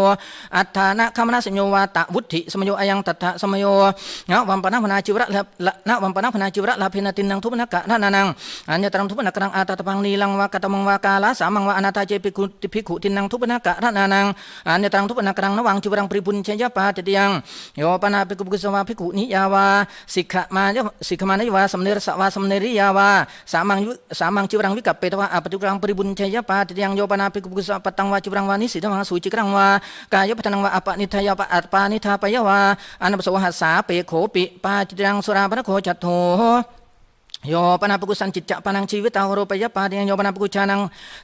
อัฏฐานะคัมมะสมโยวาตะวุฒิสมโยอายังตัทธะสมโยนะวัมปนะพนาจิวระนะวัมปนะพนาจิวระลาภินตินังทุปนะกะนานังอัญญตรังทุปนะกรังอาตตะพังนีลังวากตมังวากาลาสามังวาอนาตาเจภิกขุภิกขุตินังทุปนะกะนานังอัญญตรังทุปนะกรังนวังจิวรังปริปุญเชยปาติยังโยปนาภิกขุภิกขุสวาภิกขุนิยาวาสิกขมานยวาสมเนรสวาสมเนริยาวาสามังจิวรังวิกัปเปตวะอปตุกรังปริบุญเชยปาติยังโยปนาภิกขุภิกขุสปตังวาจิวรังวานิสิตมังสุจิกรังวากายปทนังวาอปนิทายปะอัปปานิทาปยวาอนัปโสหัสสาเปโขปิปาจิยังสุราปนะโคจัตโธโยปนาภิกขุสันจิตจะปนังชีวิตาโรปยปาติยังโยปนาภิกขุชานัง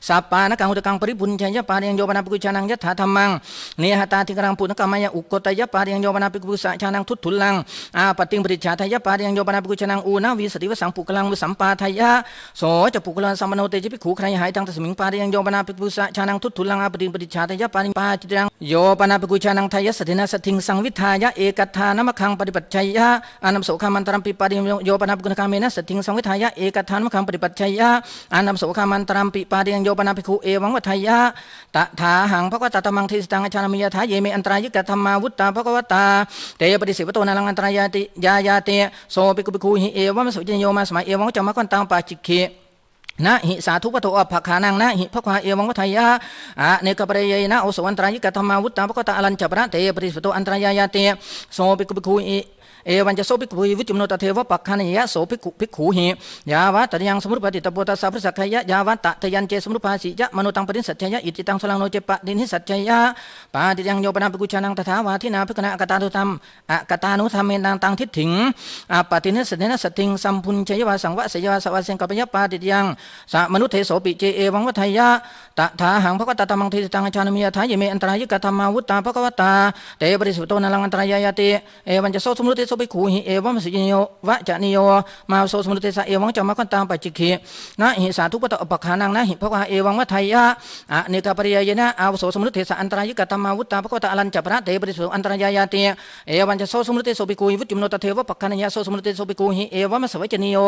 สัปปานะกังอุตกังปริบุญเชยปาติยังโยปนาภิกขุชานังยถาธรรมังเนหตาธิกรังปุณกามายอุกตยปาติยังโยปนาภิกขุชานังทุตถุลังอาปติงปริจฉาทายปาติยังโยปนาภิกขุชานังอูนาวิสติวสังปุกลังวิสัมปาทายะโสจะปุกลังสัมมโนเตจิภิกขุใครหายตังตสมิงปาติยังโยปนาภิกขุชานังทุตถุลังอาปติงปริจฉาทายปาติปาจิยังโยปนาภิกขุชานังทายสตินาสติงสังวิทายะเอกัตถานมะขังปฏิปัจจัยยะอนัมโสขามันตรัมปิปาติโยปนาภิกขุคาเมนะสติงสังวิทายะเอกัตถานมะขังปฏิปัจจัยยะอานัมโสขามันตรัมปิปาติยังโยปนาภิกขุเอวังวัฏยะตถาหังภควตตมังทิสตังอชานามิยถาเยเมอันตรายิกธรรมาวุตตาภควตาเตปฏิสิวโตนาลังอันตรายาติยายาเตโสภิกขุภิกขุหิเอวัมสุจิโยมาสมัยเอวังจามะกันตังปาจิขินะหิสาธุปโตอภคานังนะหิภควาเอวังวัฏยะอะเนกปริยนะโอสวันตรายิกธรรมาวุตตาภควตาอลัญจปะเตปฏิสิวโตอันตรายาเตโสภิกขุภิกขุเอวันจะโสภิกขุวิจุมโนตเทวะปักขันยะโสภิกขุภิกขุหิยาวะตยังสมุปฏิตโปตัสสะพระสักขยะยาวะตะทยันเจสมุปาสิยะมโนตังปริสัจจยะอิจิตังสลังโนเจปะดินิสัจจยะปาติยังโยปนาภิกขุชานังตถาวาทินาภิกขณะอกตานุธรรมอกตานุธรรมเมนังตังทิฏฐิงอปตินิสเนนะสติงสัมพุญเชยวาสังวะเสยวาสวะเสงกัปยะปาติยังสะมนุเทโสปิเจเอวังวัฏยะตถาหังภควตตมังทิตังอชานามิยถาเยเมอันตรายิกธรรมาวุตตาภควตาเตปริสุทโตนาลังอันตรายาเตเอวันจะโสสมุติโสภิกขุหิเอวัมสิโยวะจะนิโยมาโสสมุติเตสะเอวังจามะกันตังปาจิขินะหิสาธุปโตอปคานังนะหิภควาเอวังวัฏยะอะเนกปริยายนะอาโสสมุติเตสะอันตรายิกธรรมาวุตตาภควตาอลัญจปะเตปริสุทโตอันตรายาเตเอวันจะโสสมุติเตโสภิกขุหิวิจุมโนตเทวะปักขันยะโสสมุติเตโสภิกขุหิเอวัมสวัจนิโย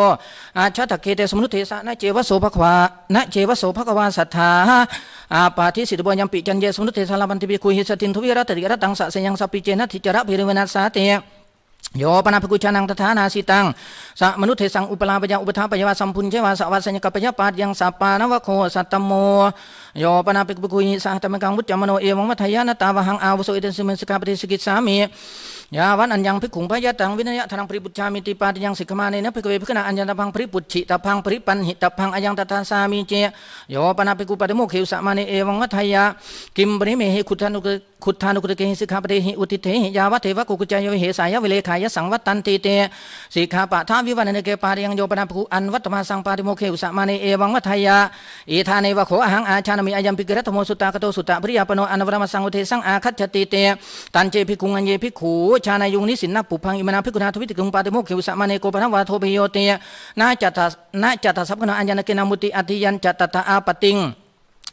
อาชาตะเกเตสมุติเตสะนะเจวะโสภควานะเจวะโสภควาสัทธาอาปาทิสิตบุญยัมปิจันเยสมุติเตสะลาพันติภิกขุหิสตินทวิรัตติรัตตังสะเสยังสัพพิเจนะทิจระภิริวนัสสาเตโยปนาภิกขุชานังตถานาสิตังสะมนุเทสังอุปลาปยะอุปทาปยวะสัมพุญเจวะสวัสสัญญกัปยะปาดยังสัปปานวะโคสัตตโมโยปนาภิกขุหิสหตมกังวุจจมโนเอวังวัฏยะนะตาวะหังอาวุโสเอเตสิเมสิกาปฏิสิกิจสามิยาวันอัญญังภิกขุพยะตังวินัยะทนังปริปุจฉามิติปาติยังสิกขมาเนนะภิกขุเวภิกขณะอัญญัตพังปริปุจฉิตพังปริปันหิตพังอายังตถาสามิเจโยปนาภิกขุปฏิโมกขิวสะมาเนเอวังวัฏยะกิมปริเมหิขุทธานุกเกหิสิกขาปฏิหิอุทิเถหิยาวะเทวะกุกุจายวิเหสายะวิเลขายะสังวัตตันติเตสิกขาปะทาวิวันเนเกปาริยังโยปนาภิกขุอันวัตมาสังปาติโมกขิวสะมาเนเอวังวัฏยะอิธาเนวะโขอหังอาชานามิอายัมปิกรัตโมสุตตากโตสุตตะปริยปโนอนัวรมสังอุเทสังอาคัจจติเตตันเจภิกขุอัญเยภิกขุชานายุงนิสินปุพังอิมนาภิกขุนาทวิติกุงปาติโมกขิวสะมาเนโกปะวะโทปิโยเตนะจัตตสัพพะอัญญนเกนามุติอธิยันจัตตะอาปติง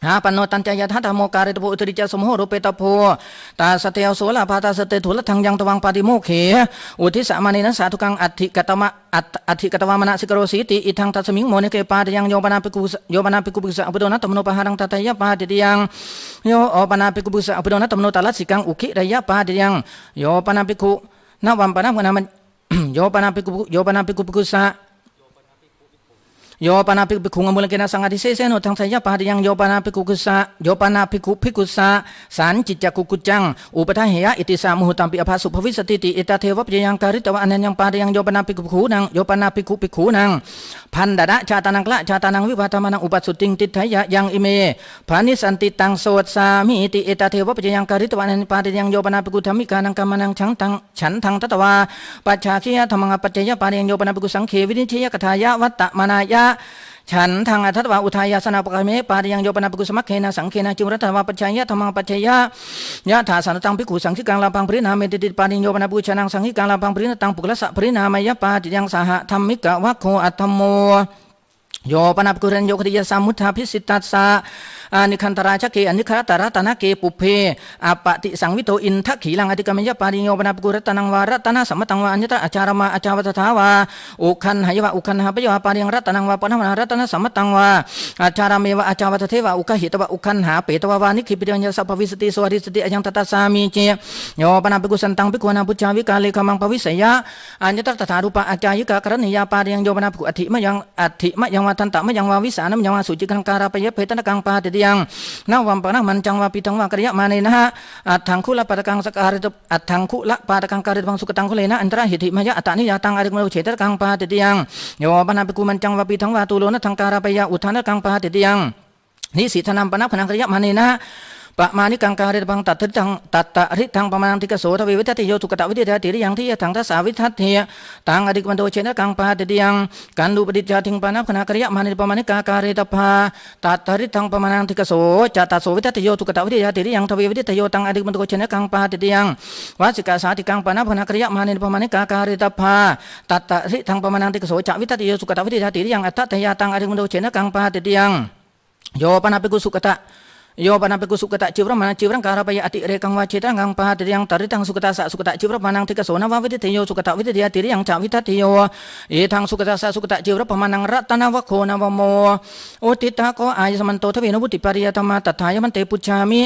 หาปโนตันจายทัตถโมการิตโพอุตริจสมโหโรเปตโพตาสเตวโสลาภาตาสเตถุลทังยังตวังปาติโมกเขอุทิสะมาเนนะสาธุกังอัตถิกตมะอัตถิกตวามนะสิกโรสีติอิทังตัสมิงโมเนเกปาติยังโยปนาภิกขุภิกษุอภิโดนะตมโนปหารังตตยปาติยังโยปนาภิกขุภิกษุอภิโดนะตมโนตัลสิกังอุคิระยะปาติยังโยปนาภิกขุนวัมปนะมนามันโยปนาภิกขุภิกษุ โยปนาภิกขุงอมุลเกนะสังฆทิเสเสโนทังสยปาติยังโยปนาภิกขุกุสะโยปนาภิกขุภิกขุสะสันจิตจักกุกุจังอุปทาเหยะอิติสามุหุตัมปิอภาสุภวิสติติอิตาเทวะปะยังการิตวะอนันยังปาติยังโยปนาภิกขุนังโยปนาภิกขุภิกขุนังพันดะชาตานังละชาตานังวิภัตมานังอุปัสสุติงติทยะยังอิเมภานิสันติตังโสตสามิติอิตาเทวะปะยังการิตวะอนันปาติยังโยปนาภิกขุธรรมิกานังกัมมังฉันทังตตวาปัจฉาคิยะธรรมังปัจจยปาติยังโยปนาภิกขุสังเขวินิชยกถายะวัตตมานายะฉันทางอัตถวาอุทายาสนาปกาเมปาริยังโยปนาภิกขุสมัคเคนะสังเคนะจุรัตถวาปัจจัยยะธรรมังปัจจัยยะยะถาสันตังภิกขุสังขิกังลาพังปรินาเมติติปาริยังโยปนาภิกขุชนังสังขิกังลาพังปรินตังปุกละสะปรินามายะปาติยังสหธรรมิกะวะโคอัตถโมโยปนาภิกขุเรนโยคติยสามุทธาภิสิตัสสะอานิคันตราชเกอนิคารตารัตนะเกปุเพอปติสังวิโตอินทขีลังอธิกรรมยปาริโยปนาภิกขุรัตนังวารัตนะสัมมตังวาอัญญตอาจารมาอาจาวัตถาวาอุคันหยวะอุคันหาปยวะปาริยังรัตนังวาปนวะรัตนะสัมมตังวาอาจารเมวะอาจาวัตเทวะอุคหิตวะอุคันหาเปตวะวานิคิปิเดญสัพพวิสติสวริสติอยังตตสามิเจโยปนาภิกขุสันตังภิกขุนาปุจจาวิกาเลขมังปวิสยะอัญญตตถารูปะอาจายิกะกรณียาปาริยังโยปนาภิกขุอธิมะยังวะทันตะมะยังวะวิสานมยังวะสุจิกังการาปยะเพตนะกังปาติยังวัมปนังมันจังวาปิตังวากริยะมาเนนะอัตถังคุละปะตะกังสการิตอัตถังคุละปะตะกังการิตวังสุกตังคุเลนะอันตระหิติมยะอัตตานิยาตังอริกมโลเฉตะกังปาติยังโยปนาภิกขุมันจังวาปิตังวาตุโลนะทังการาปยะอุทานกังปาติยังนิสิทนัมปนังพนังกริยะมาเนนะปะมานิกังการิตบังตัดทังตัตตะริทังปะมานังติกโสทวีวิทัติโยสุกตะวิเดติริยังที่ทังทัสสาวิทัตเทตังอริกมันโดเชนะกังปาติยังกันดูปฏิจจทิงปะนังพนังกริยะมาเนปะมานิกาการิตภาตัตตะริทังปะมานังติกโสจัตตโสวิทัติโยสุกตะวิเดติริยังทวีวิทัติโยตังอริกมันโดเชนะกังปาติยังวาสิกาสาติกังปะนังพนังกริยะมาเนปะมานิกาการิตภาตัตตะริทังปะมานังติกโสจัวิทัติโยสุกตะวิเดติริยังอัตตะยาตังอริกมันโดเชนะกังปาติยังโยปนาภิกขุสุกตะโยปนาภิกขุสุกตะจิวรmanaจิวรังการาปยะอติเรกังวาเจตังกังปาติยังตริตังสุกตะสะสุกตะจิวรมานังติกโสนวาวิติโยสุกตะวิติยาติยังจาวิทัติโยเอทังสุกตะสะสุกตะจิวรมานังรัตนวะโคนวโมโอติตาโกอายสมันโตทเวนุบุติปริยธรรมะตัทธายมันเตปุจฉามิ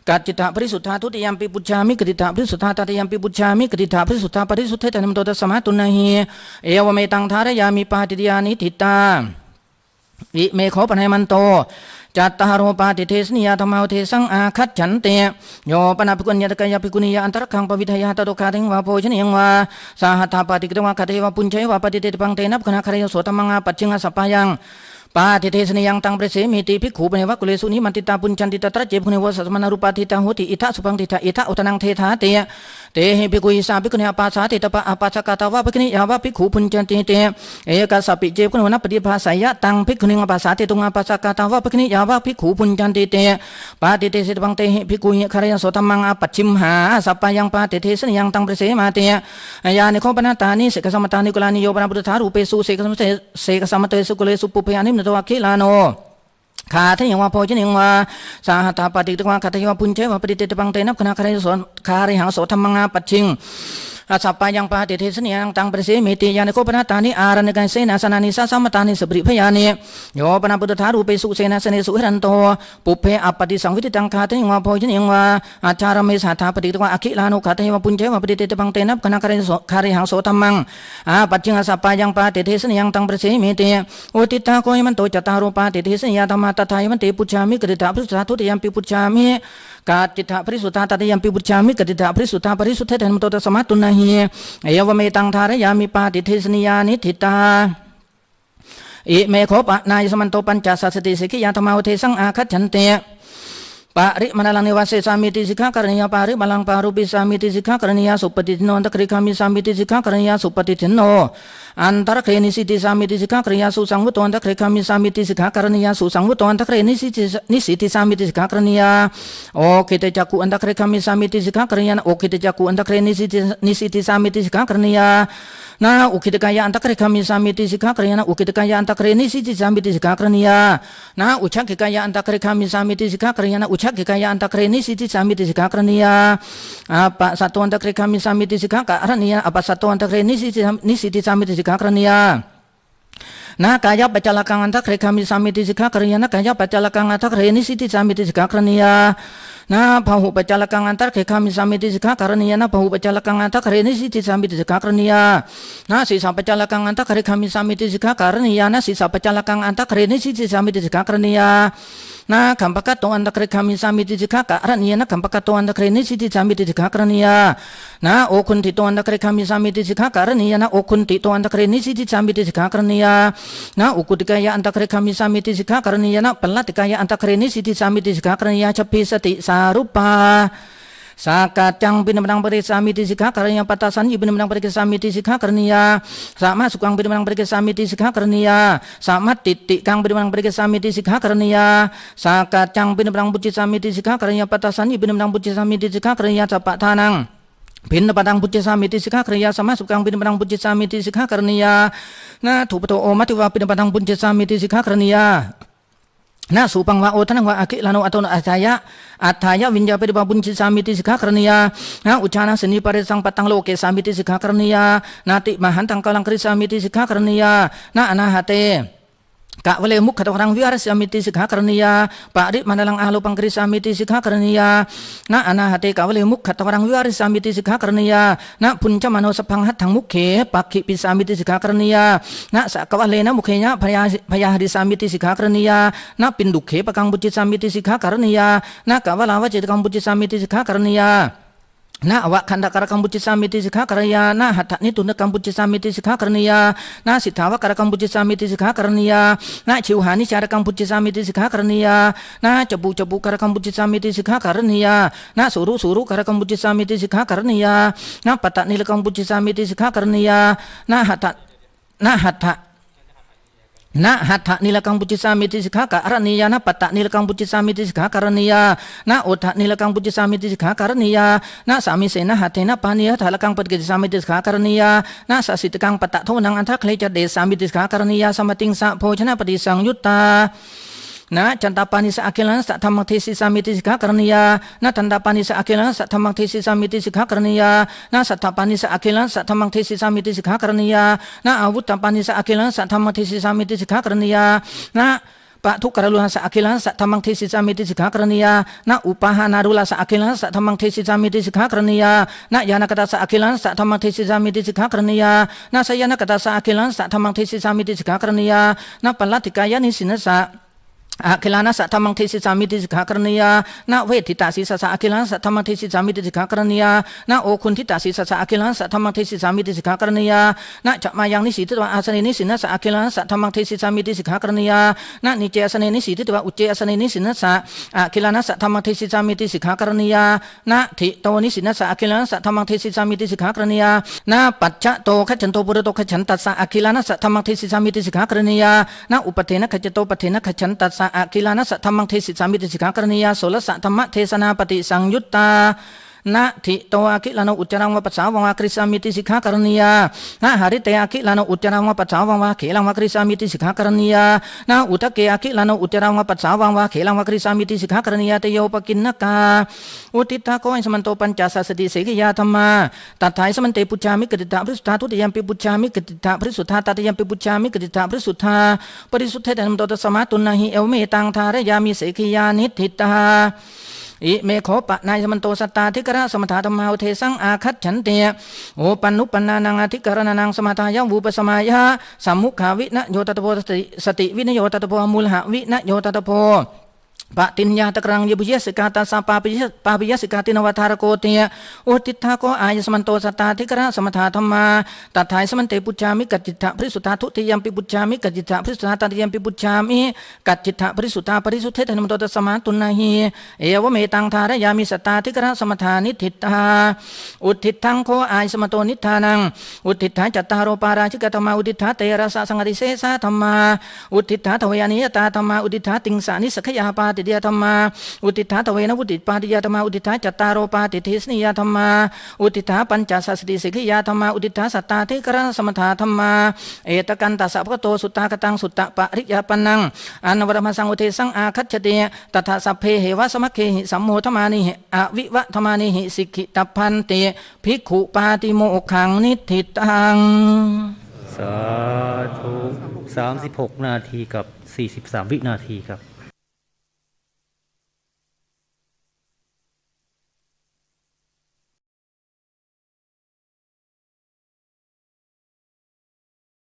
กัจจิตาปริสุทธาทุติยมปิปุจฉามิกติตาปริสุทธาตติยมปิปุจฉามิกติตาปริสุทธาปริสุทธิตันมโตตัสสมาตุนะหิเอวเมตังทารยามิปาติยานิทิตาอิเมโขปนัยมันโตจัตตาโรปาติเทสนิยาธรรมาวเทสังอาคัจฉันเตโยปนาภิกขุญญตกายภิกขุนิยาอันตรคังปวิทยาตโตคาติงวาโพชนิยังวาสาหัตถาปฏิกตวาคเทวปุญชัยวาปฏิเตปังเตนับคณะคารยโสธรรมังอาปัจจิงสัพพายังปาติเทสนิยังตังเปรเสมิติภิกขุปเนวะกุเลสุนิมันติตาปุญชันติตตระเจภุเนวะสัสมนารูปาทิตาหุติอิทัสุพังติตาอิทัอุตนังเทธาเตเตหิภิกขุหิสาภิกขุเนอปาสาติตปะอปัสสกตาวะภิกขุนิยาวะภิกขุปุญชันติเตเอกสัพปิเจภุเนวะปฏิภาสายะตังภิกขุนิอปาสาติตุงอปัสสกตาวะภิกขุนิยาวะภิกขุปุญชันติเตปาติเทสิตปังเตหิภิกขุหิคารยโสธรรมังอาปัจฉิมหาสัพพายังปาติเทสนิยังตังเปรเสมาเตยานิโคปนาตานิเสกสัมมตานิกุลานิโยปนาปุตถารูเปสุเสกสัมมเตสุกุเลสุปุเพยานิมนโตอคิลาโนขาทยังว่าโพชยังว่าสาหัตถาปฏิตวาคาทยังว่าปุญเชวะปฏิเตตปังเตนับคณะคารยโสคาริหังโสธรรมังอาปัจฉิงอาสัพพายังปาติเทสนิยังตังเปรเสมิติยานิโคปนาตานิอารันกันเสนาสนานิสาสัมมตานิสบริพยานิโยปนาปุตถารูเปสุเสนาสเนสุหิรันโตปุเพอปฏิสังวิติตังขาทยังว่าโพชยังว่าอาจารเมสาถาปฏิตวาอคิลานุขาทยังว่าปุญเชวะปฏิเตตปังเตนับคณะคารยหังโสธรรมังอาปัจฉิงอาสัพพายังปาติเทสนิยังตังเปรเสมิติโอติตาโกยมันโตจัตตารูปาติเทสนิยาธรรมะตัทธายมันเตปุจฉามิกติตาปริสุทธาทุติยมปิปุจฉามิกัจจิตาปริสุทธาตติยมปิปุจฉามิกติตาปริสุทธาปริสุทธิตันมโตตัสสมาตุนะหิเอวเมตังทารยามิปาติเทสนิยานิทิตาอิเมโขปะนายสมันโตปัญจสัสสติสิกิยาธรรมาวเทสังอาคัจฉันเตปาริมานังนิวาเสสามิติสิกขากรณียาปาริมาลังปารุปิสามิติสิกขากรณียาสุปฏิทินโนอันตคริคามิสามิติสิกขากรณียาสุปฏิทินโนอันตรเคนิสิติสามิติสิกขากรณียาสุสังวุตโตอันตคริคามิสามิติสิกขากรณียาสุสังวุตโตอันตเคนิสิติสามิติสิกขากรณียาโอคิเตจักขุอันตคริคามิสามิติสิกขากรณียาโอคิเตจักขุอันตเคนิสิติสามิติสิกขากรณียานาอุคิตกายะอันตคริคามิสามิติสิกขากรณียาอุคิตกายะอันตเคนิสิติสามิติสิกขากรณียานาอุชักขิกายะอันตคริคามิสามิติสิกขากรณียาอุชักขิกายะอันตเคนิสิติสามิติสิกขากรณียาapa satu antar kami samiti sikha karaniya apa satu antar ni siti samiti sikha karaniya นะกายปัจจลกังอันทักเรคามิสามิติสิกขากรณียนะกายปัจจลกังอันทักเรนิสิติสามิติสิกขากรณียนะพหุปัจจลกังอันทักเรคามิสามิติสิกขากรณียนะพหุปัจจลกังอันทักเรนิสิติสามิติสิกขากรณียนะสีสาปัจจลกังอันทักเรคามิสามิติสิกขากรณียนะสีสาปัจจลกังอันทักเรนิสิติสามิติสิกขากรณียนะคัมปะกะโตอันทักเรคามิสามิติสิกขากรณียนะคัมปะกะโตอันทักเรนิสิติสามิติสิกขากรณียนะโอคุนติโตอันทักเรคามิสามิติสิกขากรณียนะโอคุนติโตอันทักเรนิสิติสามิติสิกขากรณียนะอุกุติกายะอันทักเรคามิสามิติสิกขากรณียนะปัลลติกายะอันทักเรนิสิติสามิติสิกขากรณียชพิสติสารุปาSakacang binamang perisamiti sikha karaniya patasan binamang perisamiti sikha karaniya sama sukang binamang perisamiti sikha karaniya sama titik kang binamang perisamiti sikha karaniya sakacang binamang puji samiti sikha karaniya patasan binamang puji samiti sikha karaniya capak tanang Bin padang puji samiti sikha karaniya sama sukang binamang puji samiti sikha karaniya na thupato omatiwa bin padang puji samiti sikha karaniya Na supang wa otan wa akik lano atau ataya winja pedi babun samiti sikha karniya na ucana seni pare sang patang loke samiti sikha karniya nati mahan tangkalang kri samiti sikha karniya na anahate Kak wale muk kata orang wiar samiti sikha karniya Pak Rik manalang ahlo pangkri samiti sikha karniya na anahate kak wale muk kata orang wiar samiti sikha karniya na punca mano sepang hatang mukhe pakki pisamiti sikha karniya na sakawale na mukhenya payah di samiti sikha karniya na pindukhe pakang puji samiti sikha karniya na kawalawa cita kang puji samiti sikha karniya Na awak kanda kara kampuji samiti sikha karniya na hatak ni tunda kampuji samiti sikha karniya na sitawa kara kampuji samiti sikha karniya na ciuhani cara kampuji samiti sikha karniya na cebu kara kampuji samiti sikha karniya na suru kara kampuji samiti sikha karniya na patak nil kampuji samiti sikha karniya na hatak nila kang puji samiti sikha karaniya na patak nila kang puji samiti sikha karaniya na otak nila kang puji samiti sikha karaniya na sami sena hatena paniya thala kang puji samiti sikha karaniya na sasit kang patak thonang antak leja de samiti sikha karaniya samating sa phojana pati sang yuta Na cantapani sa akilan sa tamang tesi samiti sikha karniya na tandapani sa akilan sa tamang tesi samiti sikha karniya na satapani sa akilan sa tamang tesi samiti sikha karniya na awutapani sa akilan sa tamang tesi samiti sikha karniya na Pak tu karaluhan sa akilan sa tamang tesi samiti sikha karniya na upaha narula sa akilan sa tamang tesi samiti sikha karniya na yana kata sa akilan sa tamang tesi samiti sikha karniya na sayana kata sa akilan sa tamang tesi samiti sikha karniya na palatikaya ni sinasa Akilana sa tamang tesi samiti sikha karniya na wetita sisa sa akilana sa tamang tesi samiti sikha karniya na okuntita sisa sa akilana sa tamang tesi samiti sikha karniya na cakmayang ni situ wa asan ini sina sa akilana sa tamang tesi samiti sikha karniya na nice asan ini situ wa uce asan ini sina sa akilana sa tamang tesi samiti sikha karniya na thi to ni sina sa akilana sa tamang tesi samiti sikha karniya na pacca to khacanto purato khacanta sa akilana sa tamang tesi samiti sikha karniya na upatena khacato patena khacanta sa Akilana sa tamang tesi samiti sikha karniya sola sa tamma tesana pati sang yutta na thi to akilana uccarang wa pasawang wa krisamiti sikha karniya na hari te akilana uccarang wa pasawang wa kelang wa krisamiti sikha karniya na utake akilana uccarang wa pasawang wa kelang wa krisamiti sikha karniya te yo pakinnaka utita ko samanto pancasa sedi segiya thamma tathai samante pucami kedita prisutha tu yampi pucami kedita prisutha tat yampi pucami kedita prisutha parisuthe danam tota samatun nahi evme tang thare yami segiya nithita I me kho pa nai samanto satta thikara samatha dhammau the sang akhat chante o pannu pannanang athikara nanang samataya vupasamaya sammukha vina yotatapo sati vina yotatapo mulha vina yotatapo Pak tinya takrang yebuya sekata sa papiya sekati nawatara ko tiya o titha ko aya samanto satta thikara samatha dhamma tathai samante pucami katitha prisutha thu tiyampi pucami katitha prisutha tatiyampi pucami katitha prisutha parisuthe dhanam tota samatunnahi ewa metang thara yami satta thikara samatha nithitha uttithang ko aya samanto nithanang uttitha cattaro parajika dhamma uttitha te rasa sangari sesa dhamma uttitha thawayani yata dhamma uttitha tingsani sakhaya Dia thamma utitha tawena utitpa dia thamma utitha cattaro patithisniya thamma utitha pancasasdi sikhiya thamma utitha satta thikara samatha thamma etakanta sapkato sutta katang sutta pariya panang anavaramha sang utesang akhatchati tatha sapphe hewa samakhe sammo thamani aviva thamani sikhi tappante bhikkhu patimokkhaং nithitang Satu 36 นาทีกับ 43 วินาทีครับ